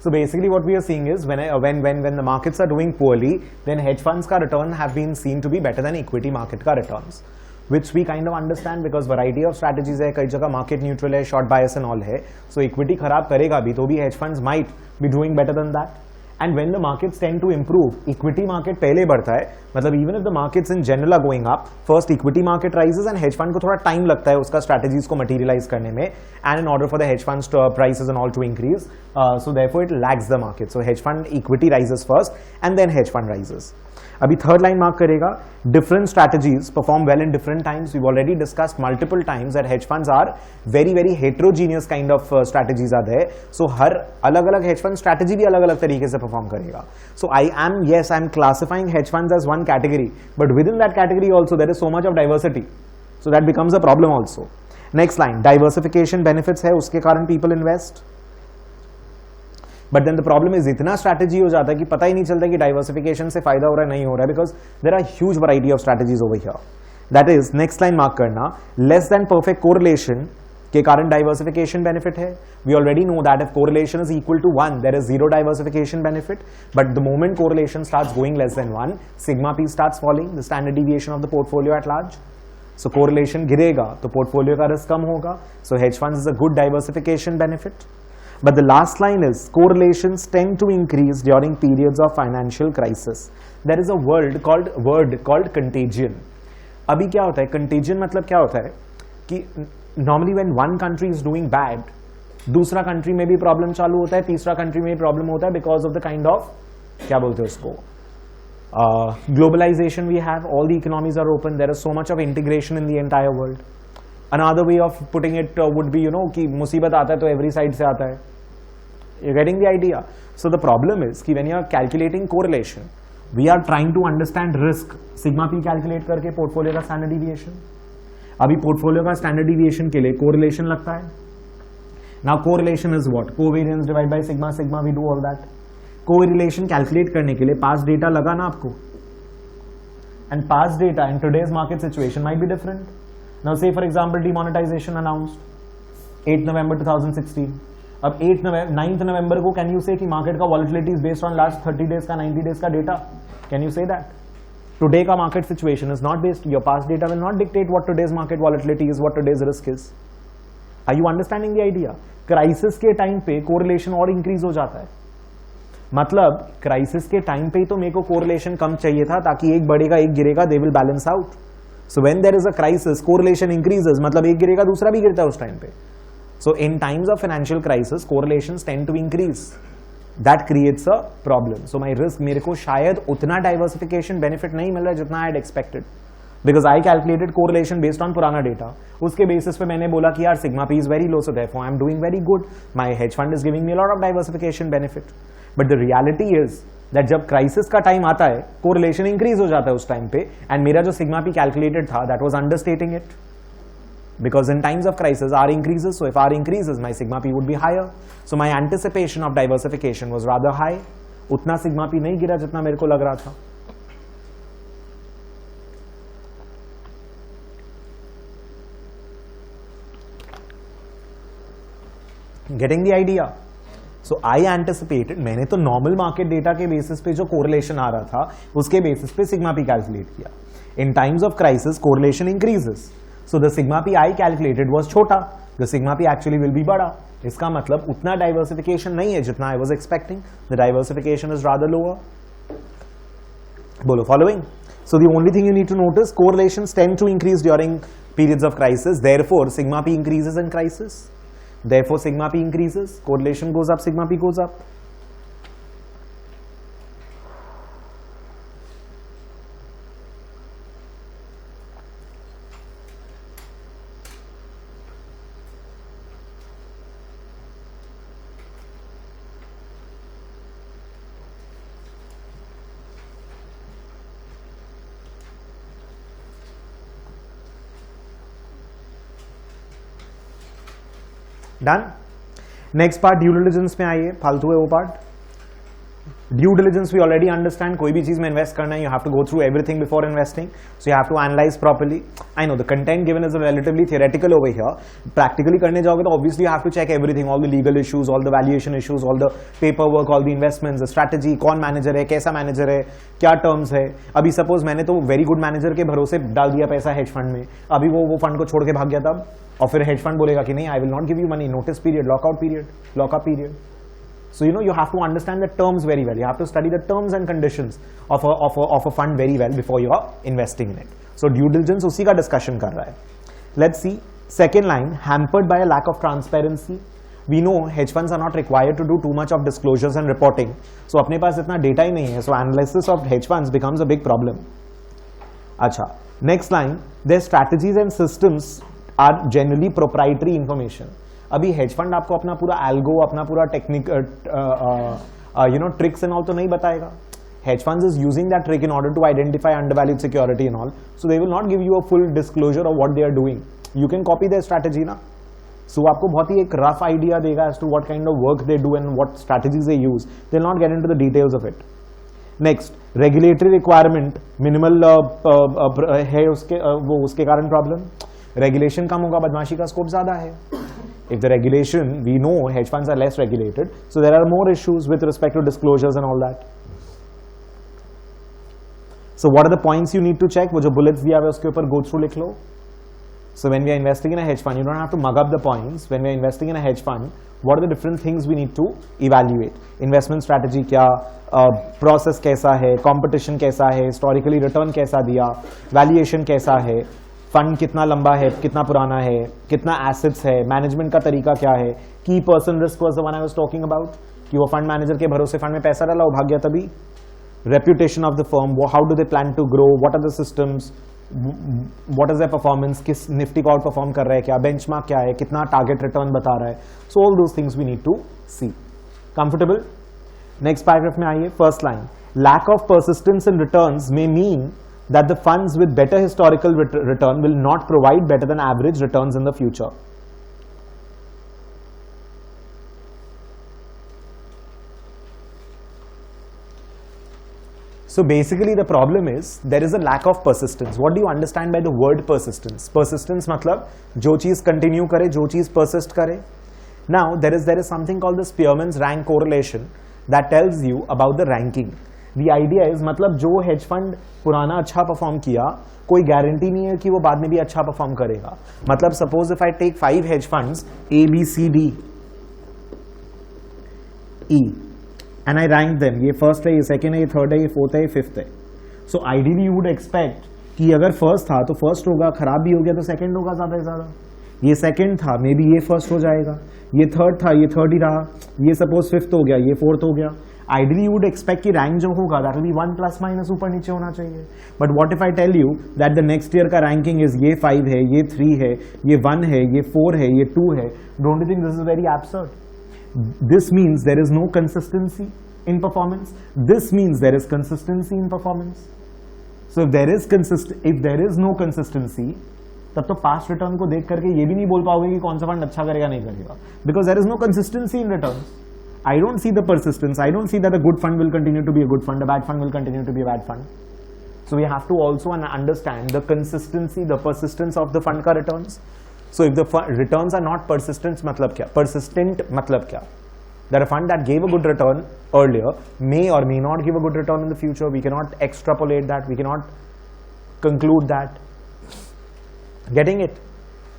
So basically what we are seeing is when the markets are doing poorly, then hedge funds ka return have been seen to be better than equity market ka returns, which we kind of understand because variety of strategies hai, kai jagah market neutral hai, short bias and all hai. So equity kharab karega bhi, to bhi hedge funds might be doing better than that. And when the markets tend to improve, equity market pehle बढ़ता है, मतलब even if the markets in general are going up, first equity market rises and hedge fund को थोड़ा time लगता है उसका strategies को materialize करने में, and in order for the hedge funds to, prices and all to increase, so therefore it lags the market. So hedge fund equity rises first and then hedge fund rises. अभी third line mark करेगा, different strategies perform well in different times. We've already discussed multiple times that hedge funds are very heterogeneous kind of strategies are there. So हर अलग अलग hedge fund strategy भी अलग अलग तरीके से perform करेगा. So I'm classifying hedge funds as one category, but within that category also there is so much of diversity. So that becomes a problem also. Next line, diversification benefits है, उसके कारण people invest. But then the problem is इतना strategy हो जाता है कि पता ही नहीं चलता कि diversification से फायदा हो रहा है नहीं हो रहा है, because there are huge variety of strategies over here. That is, next line mark करना, less than perfect correlation के कारण diversification benefit है. We already know that if correlation is equal to 1, there is zero diversification benefit. But the moment correlation starts going less than 1, sigma p starts falling, the standard deviation of the portfolio at large. So correlation गिरेगा तो portfolio का risk कम होगा. So hedge funds is a good diversification benefit. But the last line is correlations tend to increase during periods of financial crisis. There is a word called contagion. अभी क्या होता है contagion मतलब क्या होता है कि normally when one country is doing bad, दूसरा country में भी problem चालू होता है, तीसरा country में भी problem होता है because of the kind of क्या बोलते हैं उसको globalization we have. All the economies are open. There is so much of integration in the entire world. Another way of putting it would be, कि मुसीबत आता है तो every side से आता है. You're getting the idea. So the problem is कि when you are calculating correlation, we are trying to understand risk. Sigma p calculate करके portfolio का standard deviation. अभी portfolio का standard deviation के लिए correlation लगता है. Now correlation is what? Covariance divided by sigma. Sigma we do all that. Correlation calculate करने के लिए past data लगा ना आपको. And past data in today's market situation might be different. Now say for example demonetization announced 8th November 2016. अब 9th November को can you say कि market का volatility is based on last 30 days का 90 days का data? Can you say that? Today का market situation is not based, your past data will not dictate what today's market volatility is, what today's risk is. Are you understanding the idea? Crisis के time पे correlation और increase हो जाता है. मतलब crisis के time पे तो मेरे को correlation कम चाहिए था ताकि एक बढ़ेगा एक गिरेगा, they will balance out. So when there is a crisis, correlation increases. मतलब एक गिरेगा दूसरा भी गिरता है उस टाइम पे. So in times of financial crisis, correlations tend to increase. That creates a problem. So my risk, मेरे को शायद उतना diversification benefit नहीं मिल रहा है जितना I had expected. Because I calculated correlation based on पुराना data. उसके basis पे मैंने बोला कि यार sigma p is very low, so therefore I am doing very good. My hedge fund is giving me a lot of diversification benefit. But the reality is that जब crisis का time आता है correlation increase हो जाता है उस time पे, and मेरा जो सिग्मा पी कैलकुलेटेड था that was understating it, because in times of crisis R increases, so if R increases my sigma P would be higher, so my anticipation of diversification was rather high. उतना sigma P नहीं गिरा जितना मेरे को लग रहा था. Getting the idea? So I anticipated, मैंने तो नॉर्मल मार्केट डेटा के बेसिस पे जो कोरिलेशन आ रहा था उसके बेसिस पे सिग्मा पी कैलकुलेट किया. In times of crisis correlation increases, so the sigma P I calculated was छोटा, the sigma P actually will be बड़ा. इसका मतलब उतना डाइवर्सिफिकेशन नहीं है जितना I was expecting. The diversification is rather lower. बोलो following. So the only thing you need to notice, correlations tend to increase during periods of crisis, therefore sigma p increases in crisis. Therefore sigma p increases, correlation goes up, sigma p goes up. Done. Next part due diligence में आइए, फालतू है वो पार्ट. Due diligence we already understand. कोई भी चीज में इन्वेस्ट करना है, you have to go through everything before investing, so you have to analyse properly. I know the content given is relatively theoretical over here. Practically करने जाओगे तो obviously you have to check everything, all the legal issues, all the valuation issues, all the paper work, all the investments, the strategy, कौन manager है, कैसा manager है, क्या terms है. अभी सपोज मैंने तो वेरी गुड मैनेजर के भरोसे डाल दिया पैसा हेज फंड में, अभी वो फंड को छोड़ के भाग गया तब, और फिर हेज फंड बोलेगा कि नहीं, आई will not give you money, notice period, lockout period, lockup period. So you have to understand the terms very well. You have to study the terms and conditions of a fund very well before you are investing in it. So due diligence उसी का discussion कर रहा है. Let's see second line, hampered by a lack of transparency. We know hedge funds are not required to do too much of disclosures and reporting. So अपने पास इतना data ही नहीं है. So analysis of hedge funds becomes a big problem. अच्छा, next line, their strategies and systems are generally proprietary information. अभी hedge fund आपको अपना पूरा algo, अपना पूरा टेक्निक, ट्रिक्स एंड ऑल तो नहीं बताएगा. Hedge funds is using that trick in order to identify undervalued security and all, so they will not give you a full disclosure of what they are doing. You can copy their strategy ना, so आपको बहुत ही एक rough idea देगा as to what kind of work they do and what strategies they use. They will not get into the details of it. Next, regulatory requirement minimal है उसके कारण problem. Regulation कम होगा, बदमाशी का स्कोप ज्यादा है. If the regulation, we know hedge funds are less regulated, so there are more issues with respect to disclosures and all that. So what are the points you need to check? वो जो bullets दिया हुआ है उसके ऊपर go through लिख लो. So when we are investing in a hedge fund, you don't have to mug up the points. When we are investing in a hedge fund, what are the different things we need to evaluate? Investment strategy क्या, process कैसा है, competition कैसा है, historically return कैसा दिया, valuation कैसा है, fund कितना लंबा है, कितना पुराना है, कितना एसेट्स है, मैनेजमेंट का तरीका क्या है. की person risk was the one I was talking about, कि वो फंड मैनेजर के भरोसे फंड में पैसा डाला, वो भाग गया तभी. Reputation of the firm, how do they plan to grow, what are the systems, what is the performance, किस निफ्टी को आउट परफॉर्म कर रहा है, क्या बेंचमार्क क्या है, कितना टारगेट रिटर्न बता रहा है. So all those things we need to see. Comfortable. Next paragraph में आइए. First line, lack of persistence in returns may mean that the funds with better historical return will not provide better than average returns in the future. So basically the problem is there is a lack of persistence. What do you understand by the word persistence? Persistence मतलब जो चीज continue करे, जो चीज persist करे. Now there is something called the Spearman's rank correlation that tells you about the ranking. The idea is, मतलब जो hedge fund पुराना अच्छा परफॉर्म किया, कोई गारंटी नहीं है कि वो बाद में भी अच्छा परफॉर्म करेगा. मतलब suppose if I take 5 hedge funds A B C D E and I rank them, ये फर्स्ट है, ये सेकंड है, ये थर्ड है, ये फोर्थ है, ये फिफ्थ है. So ideally you would expect कि अगर फर्स्ट था तो फर्स्ट होगा, खराब भी हो गया तो सेकंड होगा ज्यादा से ज्यादा. ये सेकंड था, मे बी ये फर्स्ट हो जाएगा. ये थर्ड था, ये थर्ड ही रहा. ये सपोज फिफ्थ हो गया, ये फोर्थ हो गया. आइडियली यू वुड एक्सपेक्ट कि रैंक जो होगा that will be 1 plus minus ऊपर नीचे होना चाहिए. But what if I tell you that the next year का रैंकिंग इज ये 5 है, ये 3 है, ये 1 है, ये 4 है, ये 2 है. Don't you think this is very absurd? This means there is no consistency in performance. This means there is consistency in performance. So if there is no consistency, तब तो पास्ट रिटर्न को देख करके ये भी नहीं बोल पाओगे कि कौन सा फंड अच्छा करेगा नहीं करेगा, because there is no consistency in returns. I don't see the persistence. I don't see that a good fund will continue to be a good fund, a bad fund will continue to be a bad fund. So we have to also understand the consistency, the persistence of the fund ka returns. So if the returns are not persistent, matlab kya? Persistent matlab kya? That a fund that gave a good return earlier may or may not give a good return in the future. We cannot extrapolate that. We cannot conclude that. Getting it?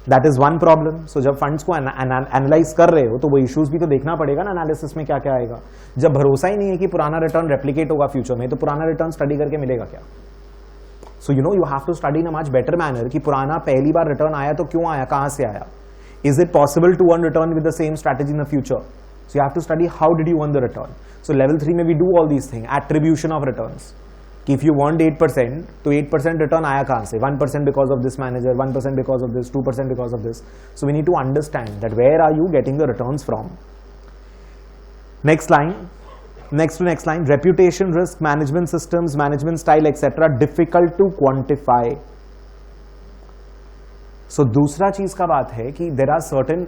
That is one problem. So जब funds को analyse कर रहे हो तो वो issues भी तो देखना पड़ेगा ना एनालिसिस में, क्या क्या आएगा. जब भरोसा ही नहीं है कि पुराना रिटर्न रेप्लिकेट होगा फ्यूचर में, तो पुराना रिटर्न स्टडी करके मिलेगा क्या? So you have to study in a much better manner कि पुराना पहली बार रिटर्न आया तो क्यों आया, कहां से आया. Is it possible to earn return with the same strategy in the future? So you have to study how did you earn the return. So level 3 में we do all these thing. Attribution of returns, कि if you want 8% तो 8% return आया कहां से? 1% because of this manager, 1% because of this, 2% because of this. So we need to understand that where are you getting the returns from. Next line, next line, reputation risk, management systems, management style, etc. difficult to quantify. So दूसरा चीज का बात है कि there are certain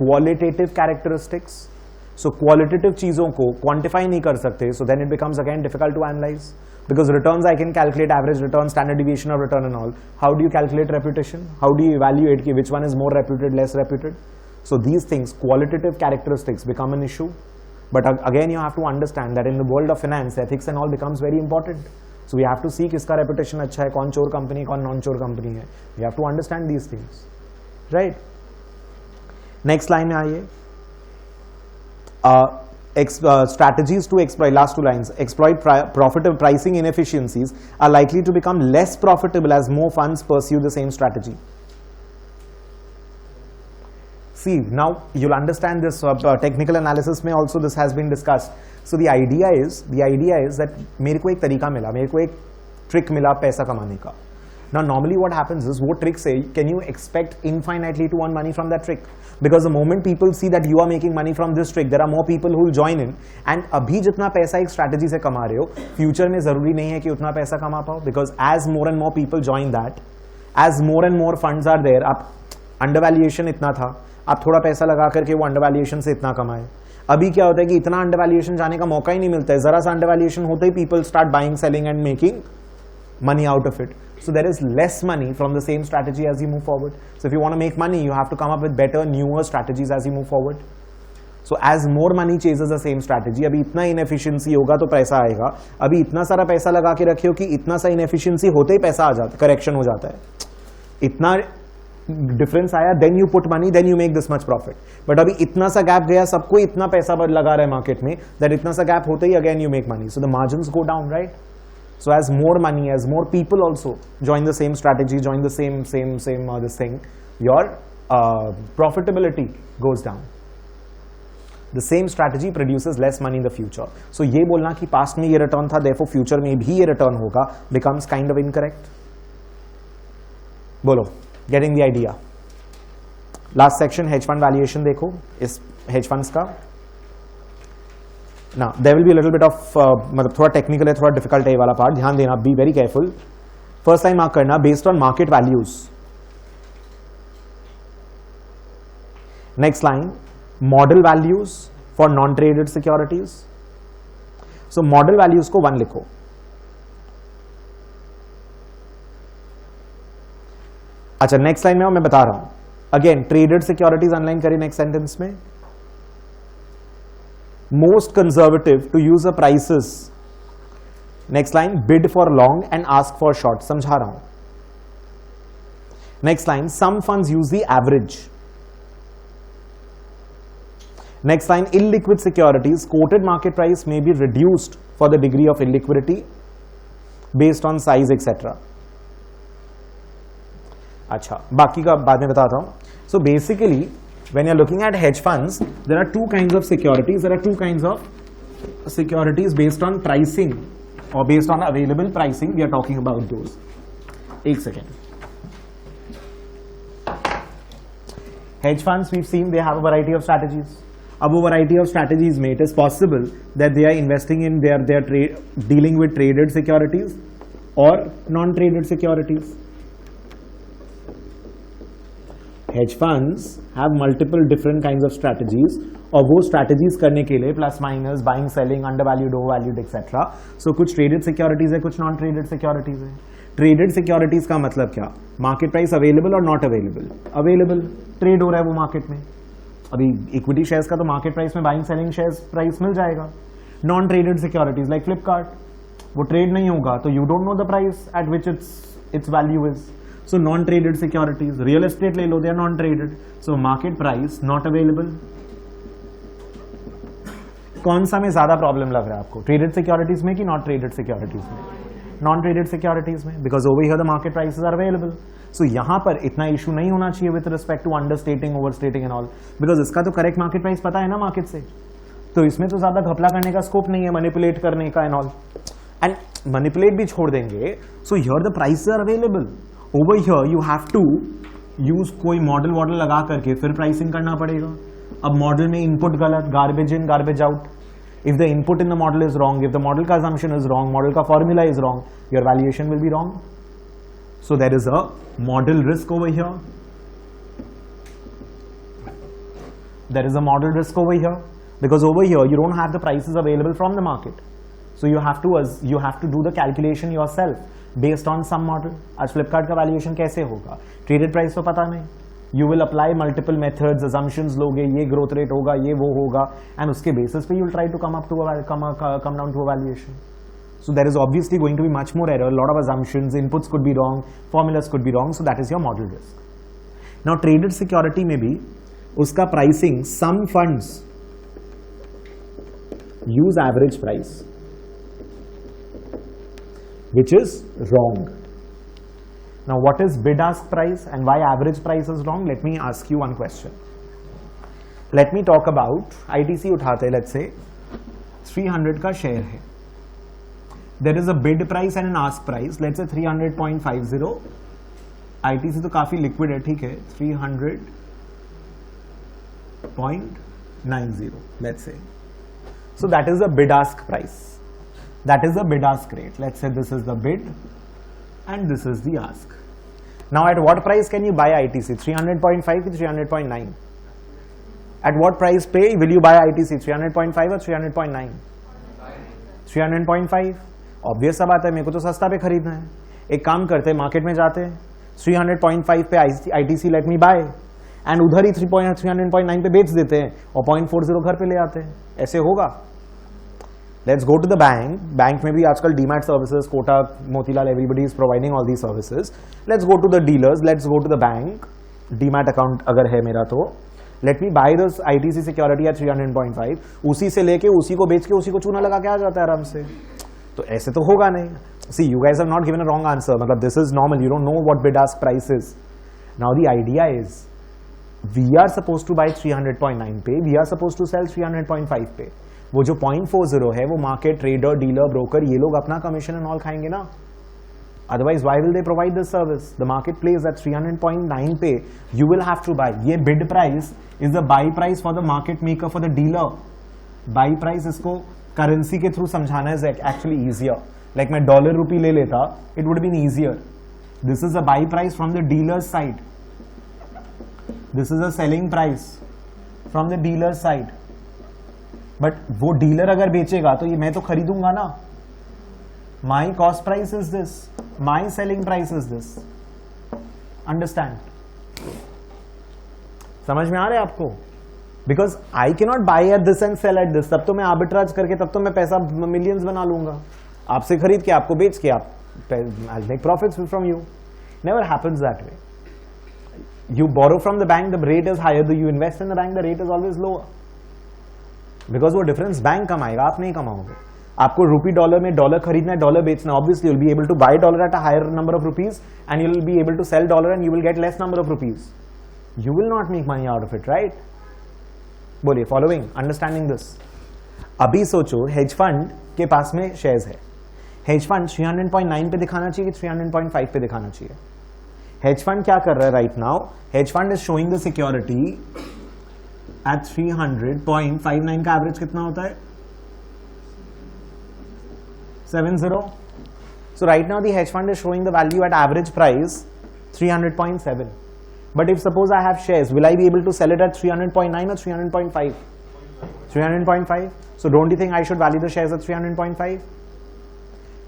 qualitative characteristics. So qualitative चीजों को quantify नहीं कर सकते, so then it becomes again difficult to analyse. Because returns I can calculate average return, standard deviation of return and all. How do you calculate reputation? How do you evaluate which one is more reputed, less reputed? So these things, qualitative characteristics become an issue. But again you have to understand that in the world of finance, ethics and all becomes very important. So we have to see किसका reputation अच्छा है, कौन चोर company, कौन non-चोर company है. We have to understand these things. Right? Next line में आइए. Strategies to exploit, last two lines, exploit profitable pricing inefficiencies are likely to become less profitable as more funds pursue the same strategy. See, now you'll understand this technical analysis में also this has been discussed. So the idea is that मेरे को एक तरीका मिला, मेरे को एक trick मिला पैसा कमाने का. Now normally what happens is वो trick से can you expect infinitely to earn money from that trick? Because the moment people see that you are making money from this trick, there are more people who will join in. And अभी जितना पैसा एक strategy से कमा रहे हो, future में जरूरी नहीं है कि उतना पैसा कमा पाओ. Because as more and more people join that, as more and more funds are there, आप undervaluation इतना था, आप थोड़ा पैसा लगा करके वो undervaluation से इतना कमाए. अभी क्या होता है कि इतना undervaluation जाने का मौका ही नहीं मिलता है. जरा सा undervaluation होते ही people start buying, selling and making money out of it. So there is less money from the same strategy as you move forward. So if you want to make money, you have to come up with better, newer strategies as you move forward. So as more money chases the same strategy, अभी इतना inefficiency होगा तो पैसा आएगा. अभी इतना सारा पैसा लगा के रखे हो कि इतना सा inefficiency होते ही पैसा आ जाता है, correction हो जाता है. इतना difference आया, then you put money, then you make this much profit. But अभी इतना सा gap गया, सबको इतना पैसा लगा रहा है market में, that इतना सा gap होते ही again you make money. So the margins go down, right? So as more money, as more people also join the same strategy, join the same this thing, your profitability goes down. The same strategy produces less money in the future. So ये बोलना कि past में ये return था, therefore future में भी ये return होगा, becomes kind of incorrect. बोलो, getting the idea. Last section, hedge fund valuation देखो, इस hedge funds का. Now there will be a little bit of मतलब थोड़ा टेक्निकल है, थोड़ा डिफिकल्ट है ये वाला पार्ट, ध्यान देना, be very careful. First line mark करना, based on market values. Next line, model values for non traded securities. So model values को 1 लिखो. अच्छा, नेक्स्ट लाइन में मैं बता रहा हूं, अगेन ट्रेडेड सिक्योरिटीज अनलाइन करें नेक्स्ट सेंटेंस में. Most conservative to use the prices. Next line, bid for long and ask for short. समझा रहा हूं. Next line, some funds use the average. Next line, illiquid securities, quoted market price may be reduced for the degree of illiquidity based on size, etc. अच्छा, बाकी का बाद में बताता हूं. So basically, when you're looking at hedge funds, there are two kinds of securities. There are two kinds of securities based on pricing or based on available pricing. We are talking about those. एक second. Hedge funds, we've seen they have a variety of strategies. अब वो variety of strategies में it is possible that they are investing in dealing with traded securities or non-traded securities. Hedge funds have multiple different kinds of strategies, और वो strategies करने के लिए plus minus, buying, selling, undervalued, overvalued, etc. So कुछ traded securities है, कुछ non-traded securities है. Traded securities का मतलब क्या? Market price available और not available? Available, trade हो रहा है वो market में. अभी equity shares का तो market price में buying, selling shares price मिल जाएगा. Non-traded securities like Flipkart, वो trade नहीं होगा तो you don't know the price at which its value is. So non-traded securities, real estate ले लो, they are non-traded. So market price not available. कौन सा में ज्यादा प्रॉब्लम लग रहा है आपको, ट्रेडेड सिक्योरिटीज में कि नॉट ट्रेडेड सिक्योरिटीज में? नॉन ट्रेडेड सिक्योरिटीज में, because over here the market prices are available. So यहां पर इतना इशू नहीं होना चाहिए with respect to understating, overstating and all, because इसका तो करेक्ट मार्केट प्राइस पता है ना मार्केट से, तो इसमें तो ज्यादा घपला करने का स्कोप नहीं है, मैनिपुलेट करने का एंड ऑल. एंड मैनिपुलेट भी छोड़ देंगे. So here the prices are available. Over here you have to use कोई मॉडल वॉडल लगा करके फिर प्राइसिंग करना पड़ेगा. अब मॉडल में इनपुट गलत, garbage in garbage out. If the input in the model is wrong, if the model का assumption is wrong, model का formula is wrong, your valuation will be wrong. So there is a model risk over here. There is a model risk over here because over here you don't have the prices available from the market. So you have to do the calculation yourself based on some model. आज Flipkart का valuation कैसे होगा? Traded price तो पता नहीं. You will apply multiple methods, assumptions लोगे, ये growth rate होगा, ये वो होगा, and उसके basis पे you will try to come down to a valuation. So there is obviously going to be much more error, a lot of assumptions, inputs could be wrong, formulas could be wrong, so that is your model risk. Now traded security में भी उसका pricing, some funds use average price, which is wrong. Now what is bid ask price and why average price is wrong? Let me ask you one question. Let me talk about ITC उठाते हैं, let's say 300 का share है. There is a bid price and an ask price, let's say 300.50. ITC तो काफी liquid है, ठीक है, 300.90, let's say. So that is the bid ask price. That is the bid ask rate. Let's say this is the bid and this is the ask. Now at what price can you buy ITC? 300.5 to 300.9. At what price pay will you buy ITC? 300.5 or 300.9? 300.5. Obvious सा बात है, मेरे को तो सस्ता पे खरीदना है. एक काम करते हैं, मार्केट में जाते हैं, 300.5 पे ITC let me buy, and उधर ही 300.9 पे बेच देते हैं और 0.40 घर पे ले आते हैं. ऐसे होगा? Let's go to the bank. Bank में भी आजकल demat services, Kotak, Motilal, everybody is providing all these services. Let's go to the dealers. Let's go to the bank. Demat account अगर है मेरा तो let me buy this ITC security at 300.5. उसी से लेके उसी को बेच के उसी को चूना लगा के आ जाता है आराम से. तो ऐसे तो होगा नहीं. See, you guys have not given a wrong answer. मतलब this is normal. You don't know what bid ask price is. Now the idea is we are supposed to buy 300.9 पे, we are supposed to sell 300.5 पे. वो जो 0.40 है वो market, trader, dealer, broker, ये लोग अपना कमीशन एंड ऑल खाएंगे ना. Otherwise, why will they provide this service? The market plays at 300.9 पे. You will have to buy. ये bid price is the buy price for the market maker, for the dealer. Buy price इसको currency के through समझाना is actually easier. Like मैं dollar rupee ले लेता, it would have been easier. This is a buy price from the dealer's side. This is a selling price from the dealer's side. But वो dealer अगर बेचेगा तो ये मैं तो खरीदूंगा ना. My cost price is this. My selling price is this. Understand? समझ में आ रहा है आपको? Because I cannot buy at this and sell at this. तब तो मैं आर्बिट्राज करके, तब तो मैं पैसा मिलियंस बना लूंगा. आपसे खरीद के, आपको बेच के, आप I'll make profits from you. Never happens that way. You borrow from the bank, the rate is higher. You invest in the bank, the rate is always lower. Because वो डिफरेंस बैंक कमाएगा, आप नहीं कमाओगे. आपको rupee dollar में dollar खरीदना है, dollar बेचना, obviously you'll be able to buy dollar at a higher number of rupees and you'll be able to sell dollar and you will get less number of rupees. You will not make money out of it, right? बोलिए, following, understanding this. अभी सोचो hedge fund के पास में shares है. Hedge fund 300.9 पे दिखाना चाहिए कि 300.5 पे दिखाना चाहिए? हेज फंड क्या कर रहा है right now? Hedge fund is showing the security at 300.59 का एवरेज कितना होता है? 70. So right now the hedge fund is showing the value at average price 300.7. But if suppose I have shares, will I be able to sell it at 300.9 or 300.5? 300.5. So don't you think I should value the shares at 300.5?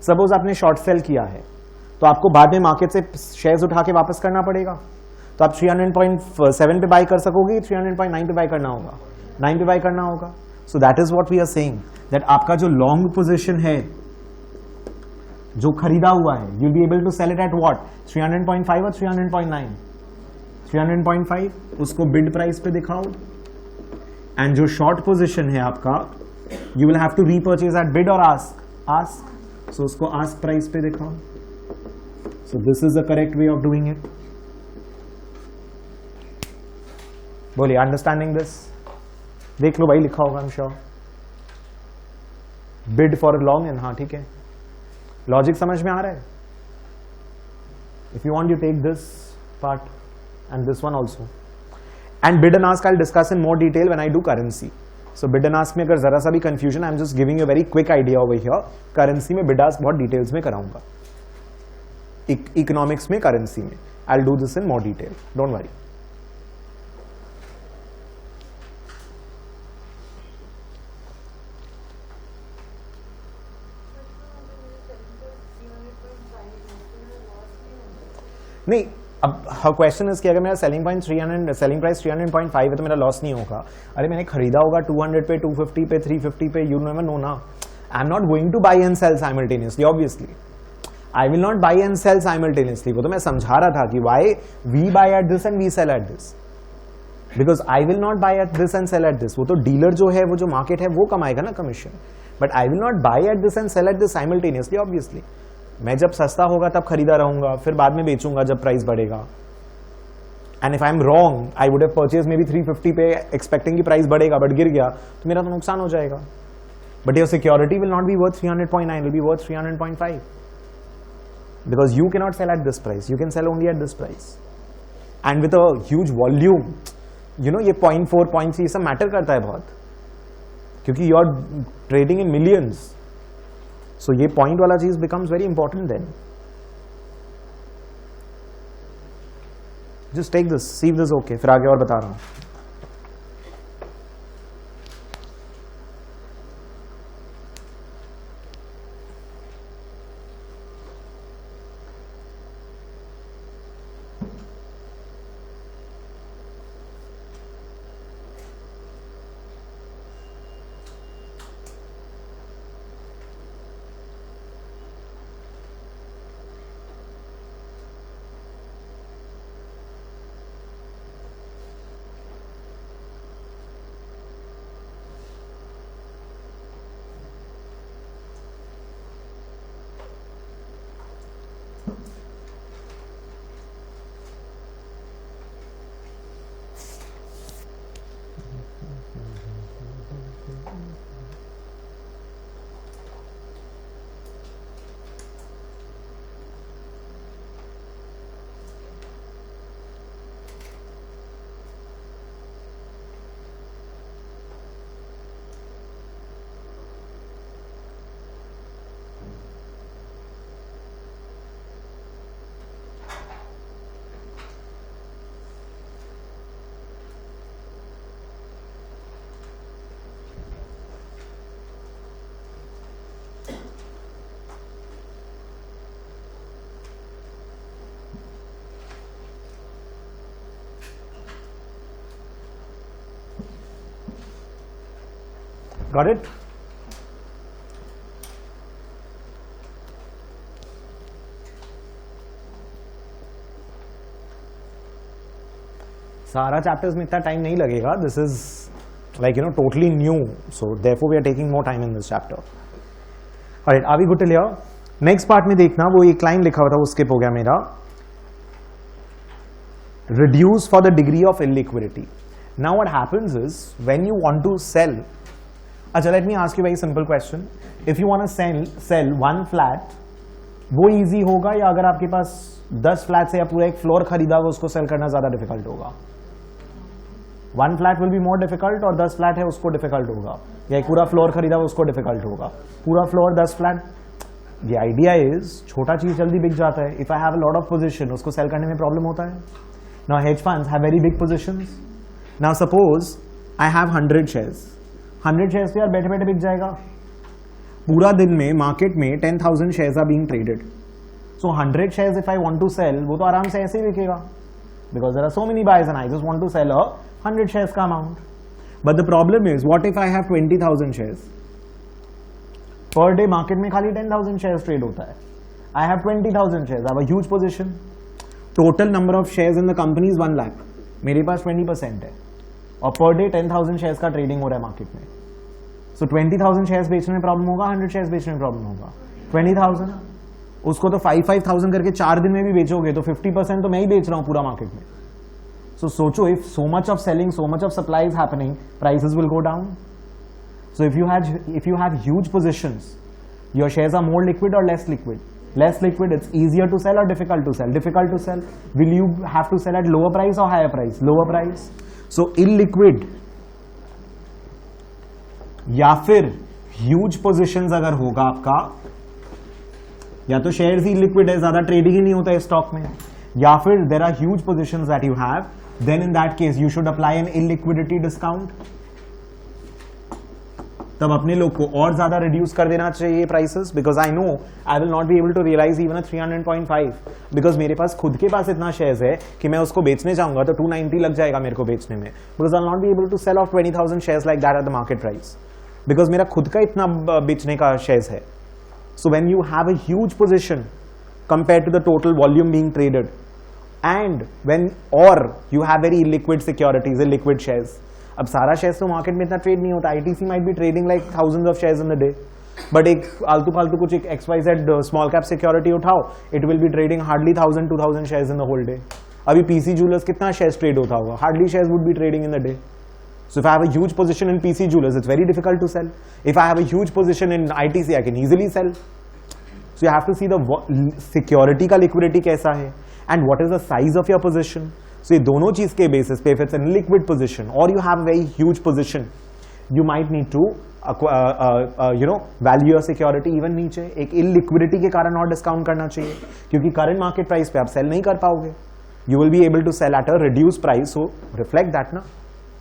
Suppose आपने short sell किया है, तो आपको बाद में market से shares उठा के वापस करना पड़ेगा. तो आप 300.7 पे बाय कर सकोगे, 300.9 पे बाय करना होगा, 9 पे बाय करना होगा. So that is what we are saying, that आपका जो लॉन्ग पोजीशन है, जो खरीदा हुआ है, you will be able to sell it at what? 300.5 और 300.9? 300.5 उसको बिड प्राइस पे दिखाओ, एंड जो शॉर्ट पोजीशन है आपका, you will have to repurchase at bid और आस्क. सो उसको आस्क प्राइस पे दिखाओ. So this is the correct way of doing it. बोलिए, अंडरस्टैंडिंग दिस? देख लो भाई, लिखा होगा, I am sure. Bid for long and, हाँ ठीक है, लॉजिक समझ में आ रहा है. If you want you take this part and this one also. And bid and ask I will discuss in more detail when I do currency. So bid and ask में अगर जरा सा भी confusion, I am just giving you very quick idea over here. Currency में bid ask बहुत details में कराऊंगा, economics में, करेंसी में. I will do this in more detail, don't worry. नहीं, अब हर क्वेश्चन इज कि अगर मेरा सेलिंग प्राइस 300.5 है तो मेरा लॉस नहीं होगा. अरे मैंने खरीदा होगा 200 पे, 250 पे, 350 पे, यू नेवर नो ना. I am not going to buy and sell simultaneously. Obviously I will not buy and sell simultaneously. वो तो मैं समझा रहा था कि why we buy at this and we sell at this, because I will not buy at this and sell at this. वो तो dealer जो है, वो जो मार्केट है, वो कमाएगा ना commission. But I will not buy at this and sell at this simultaneously. Obviously मैं जब सस्ता होगा तब खरीदा रहूंगा, फिर बाद में बेचूंगा जब प्राइस बढ़ेगा. And if I am wrong, I would have purchase may be 350 पे एक्सपेक्टिंग की प्राइस बढ़ेगा, बट गिर गया तो मेरा तो नुकसान हो जाएगा. But your security will not B worth 300.9, will be worth 300.5, because you can not cell at this price, you can sell only at this price. And with a huge volume, you know, ये 0.4, 0.3 ये सब matter करता है बहुत, क्योंकि you are trading in millions. So ये point वाला चीज becomes very important then. Just take this, see if this is okay. फिर आगे और बता रहा हूं. Got it? सारा चैप्टर्स में इतना टाइम नहीं लगेगा. This is like totally new, so therefore we are taking more time in this chapter. Alright, are we good till here? Next part में देखना, वो एक लाइन लिखा हुआ था वो स्किप हो गया मेरा. Reduce for the degree of illiquidity. Now what happens is when you want to sell. अच्छा, let me ask you a very simple question. If you want to sell one flat, वो easy होगा या अगर आपके पास 10 flat है या पूरा एक फ्लोर खरीदा हुआ उसको सेल करना ज्यादा डिफिकल्ट होगा? One flat will be more difficult और 10 फ्लैट है उसको डिफिकल्ट होगा, या एक पूरा फ्लोर खरीदा हुआ उसको डिफिकल्ट होगा? पूरा फ्लोर 10 फ्लैट. ये आइडिया इज छोटा चीज जल्दी बिक जाता है. If I have a lot of position, उसको सेल करने में प्रॉब्लम होता है. Now hedge funds have very big positions. Now suppose I have 100 shares. 100 shares तो यार बैठे बैठे बिक जाएगा. पूरा दिन में मार्केट में 10,000 shares are being traded. So 100 shares if I want to sell, वो तो आराम से ऐसे ही बिकेगा, because there are so many buyers and I just want to sell a 100 shares का amount. But the problem is, what if I have 20,000 shares? Per day market में खाली 10,000 शेयर्स ट्रेड होता है. I have 20,000 shares, I have a huge position. Total number of shares in the company is 1 lakh. मेरे पास 20% है और per day 10,000 shares का trading हो रहा है मार्केट में. सो 20,000 शेयर्स बेचने में प्रॉब्लम होगा, 100 शेयर्स बेचने में प्रॉब्लम होगा. 20,000 उसको तो 5,000 करके 4 दिन में भी बेचोगे तो 50% तो मैं ही बेच रहा हूं पूरा मार्केट में. सो सोचो, if so much of selling, so much of supply is happening, prices will go down. So if you have huge positions, your shares are more liquid और less liquid. Less liquid, it's easier to sell or difficult to sell? Difficult to sell. Will you have to sell at lower price or higher price? Lower price. So illiquid या फिर huge positions अगर होगा आपका, या तो shares ही liquid है, ज्यादा trading ही नहीं होता है स्टॉक में, या फिर there are huge positions that you have, then in that case you should apply an illiquidity discount. तब अपने लोग को और ज्यादा रिड्यूस कर देना चाहिए prices, because I know I will not be able to realise even 300.5, because मेरे पास खुद के पास इतना शेयर्स है कि मैं उसको बेचने जाऊंगा तो 290 लग जाएगा मेरे को बेचने में, because I will not be able to sell off 20,000 shares like that at the market price, because मेरा खुद का इतना बेचने का शेयर्स है. So when you have a huge position compare to the total volume being traded, and when और you have very illiquid securities, illiquid shares. अब सारा शेयर्स तो मार्केट में इतना ट्रेड नहीं होता. ITC might be trading like thousands of shares in the day, but एक आलतू फालतू कुछ एक XYZ स्मॉल कैप सिक्योरिटी उठाओ, it will be trading hardly 1,000-2,000 shares in the whole day. अभी पीसी जूलर्स कितना शेयर्स ट्रेड होता होगा? Hardly shares would be trading in the day. So if I have a huge position in PC Jewelers, it's very difficult to sell. If I have a huge position in ITC, I can easily sell. So you have to see the security का liquidity कैसा है and what is the size of your position. So ये दोनों चीज के basis पे, if it's an illiquid position or you have a very huge position, you might need to value your security even नीचे. एक illiquidity के कारण और discount करना चाहिए, क्योंकि current market price पे आप sell नहीं कर पाओगे. You will be able to sell at a reduced price, so reflect that ना.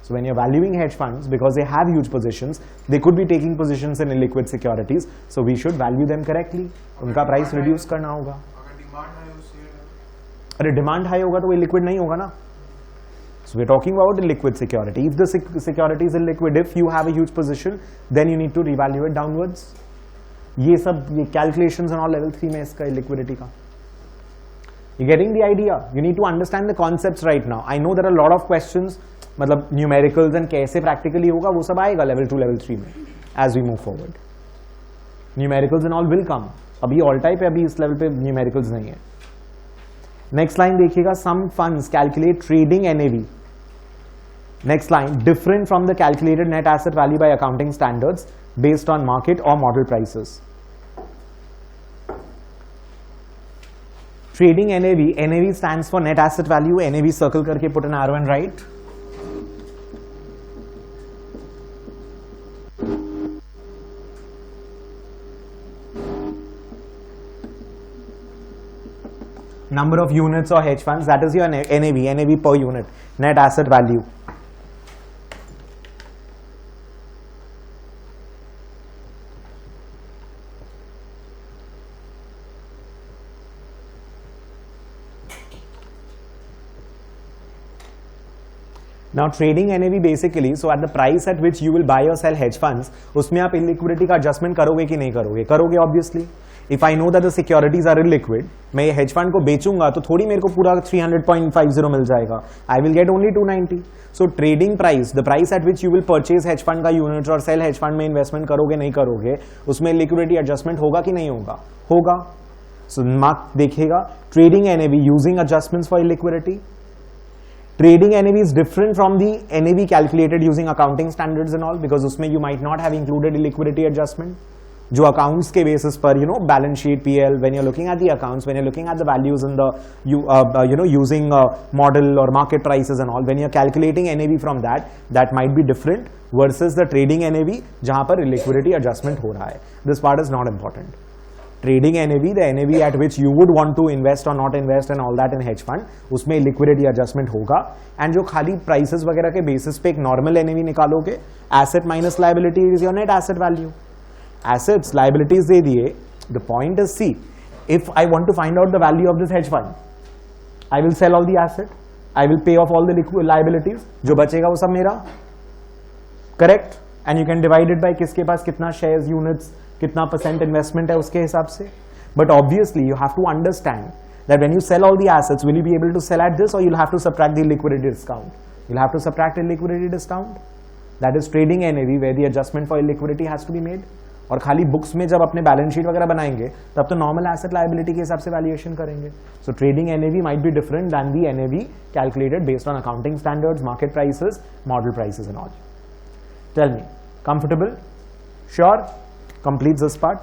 So when you're valuing hedge funds, because they have huge positions, they could be taking positions in illiquid securities. So we should value them correctly. उनका price reduce करना होगा. अरे demand high होगा तो वो illiquid नहीं होगा ना. So we're talking about illiquid security. If the security is illiquid, if you have a huge position, then you need to revalue it downwards. ये सब ये calculations and all level 3 में इसका illiquidity का. You getting the idea? You need to understand the concepts right now. I know there are a lot of questions. मतलब numericals and कैसे practically होगा वो सब आएगा लेवल 2 लेवल 3 में as we move forward. Numericals and all will come. अभी all type है, अभी इस लेवल पे न्यूमेरिकल्स नहीं है. नेक्स्ट लाइन देखिएगा, some funds calculate trading NAV. Next line, different from the calculated net asset value by accounting standards based on market और model prices. Trading NAV, NAV stands for net asset value. NAV circle करके put an arrow and right. Number of units or hedge funds, that is your NAV, NAV per unit, net asset value. Now trading NAV basically, so at the price at which you will buy or sell hedge funds, उसमें आप illiquidity का adjustment करोगे कि नहीं करोगे? करोगे obviously. If I know that the securities are illiquid, मैं ये hedge fund को बेचूंगा तो थोड़ी मेरे को पूरा 300.50 मिल जाएगा. I will get only 290. So trading price, the price at which you will purchase hedge fund का unit और sell hedge fund में investment करोगे नहीं करोगे, उसमें liquidity adjustment होगा कि नहीं होगा? होगा. So मार्क देखिएगा, trading NAV using adjustments for illiquidity. Trading NAV is different from the NAV calculated using accounting standards and all, because उसमें you might not have included illiquidity adjustment. जो accounts के basis पर balance sheet PL, when you're looking at the accounts, when you're looking at the values in the using model or market prices and all, when you're calculating NAV from that might be different versus the trading NAV जहाँ पर illiquidity adjustment हो रहा है. This part is not important. Trading NAV, the NAV at which you would want to invest or not invest and all that in hedge fund, उसमें liquidity adjustment होगा. And जो खाली prices वगैरह के basis पे एक normal NAV निकालोगे, asset minus liability is your net asset value. Assets, liabilities दे दिए. The point is, see, if I want to find out the value of this hedge fund, I will sell all the asset, I will pay off all the liabilities, जो बचेगा वो सब मेरा, correct? And you can divide it by किसके पास कितना shares, units, कितना percent investment है उसके हिसाब से. But obviously you have to understand that when you sell all the assets, will you be able to sell at this, or you'll have to subtract the liquidity discount? You'll have to subtract the liquidity discount. That is trading NAV, where the adjustment for illiquidity has to be made. और खाली books में जब अपने balance sheet वगैरह बनाएंगे तब तो normal asset liability के हिसाब से वैल्यूएशन करेंगे. So trading NAV might be different than the NAV calculated based on accounting standards, market prices, model prices and all. Tell me, comfortable? Sure? Complete this part.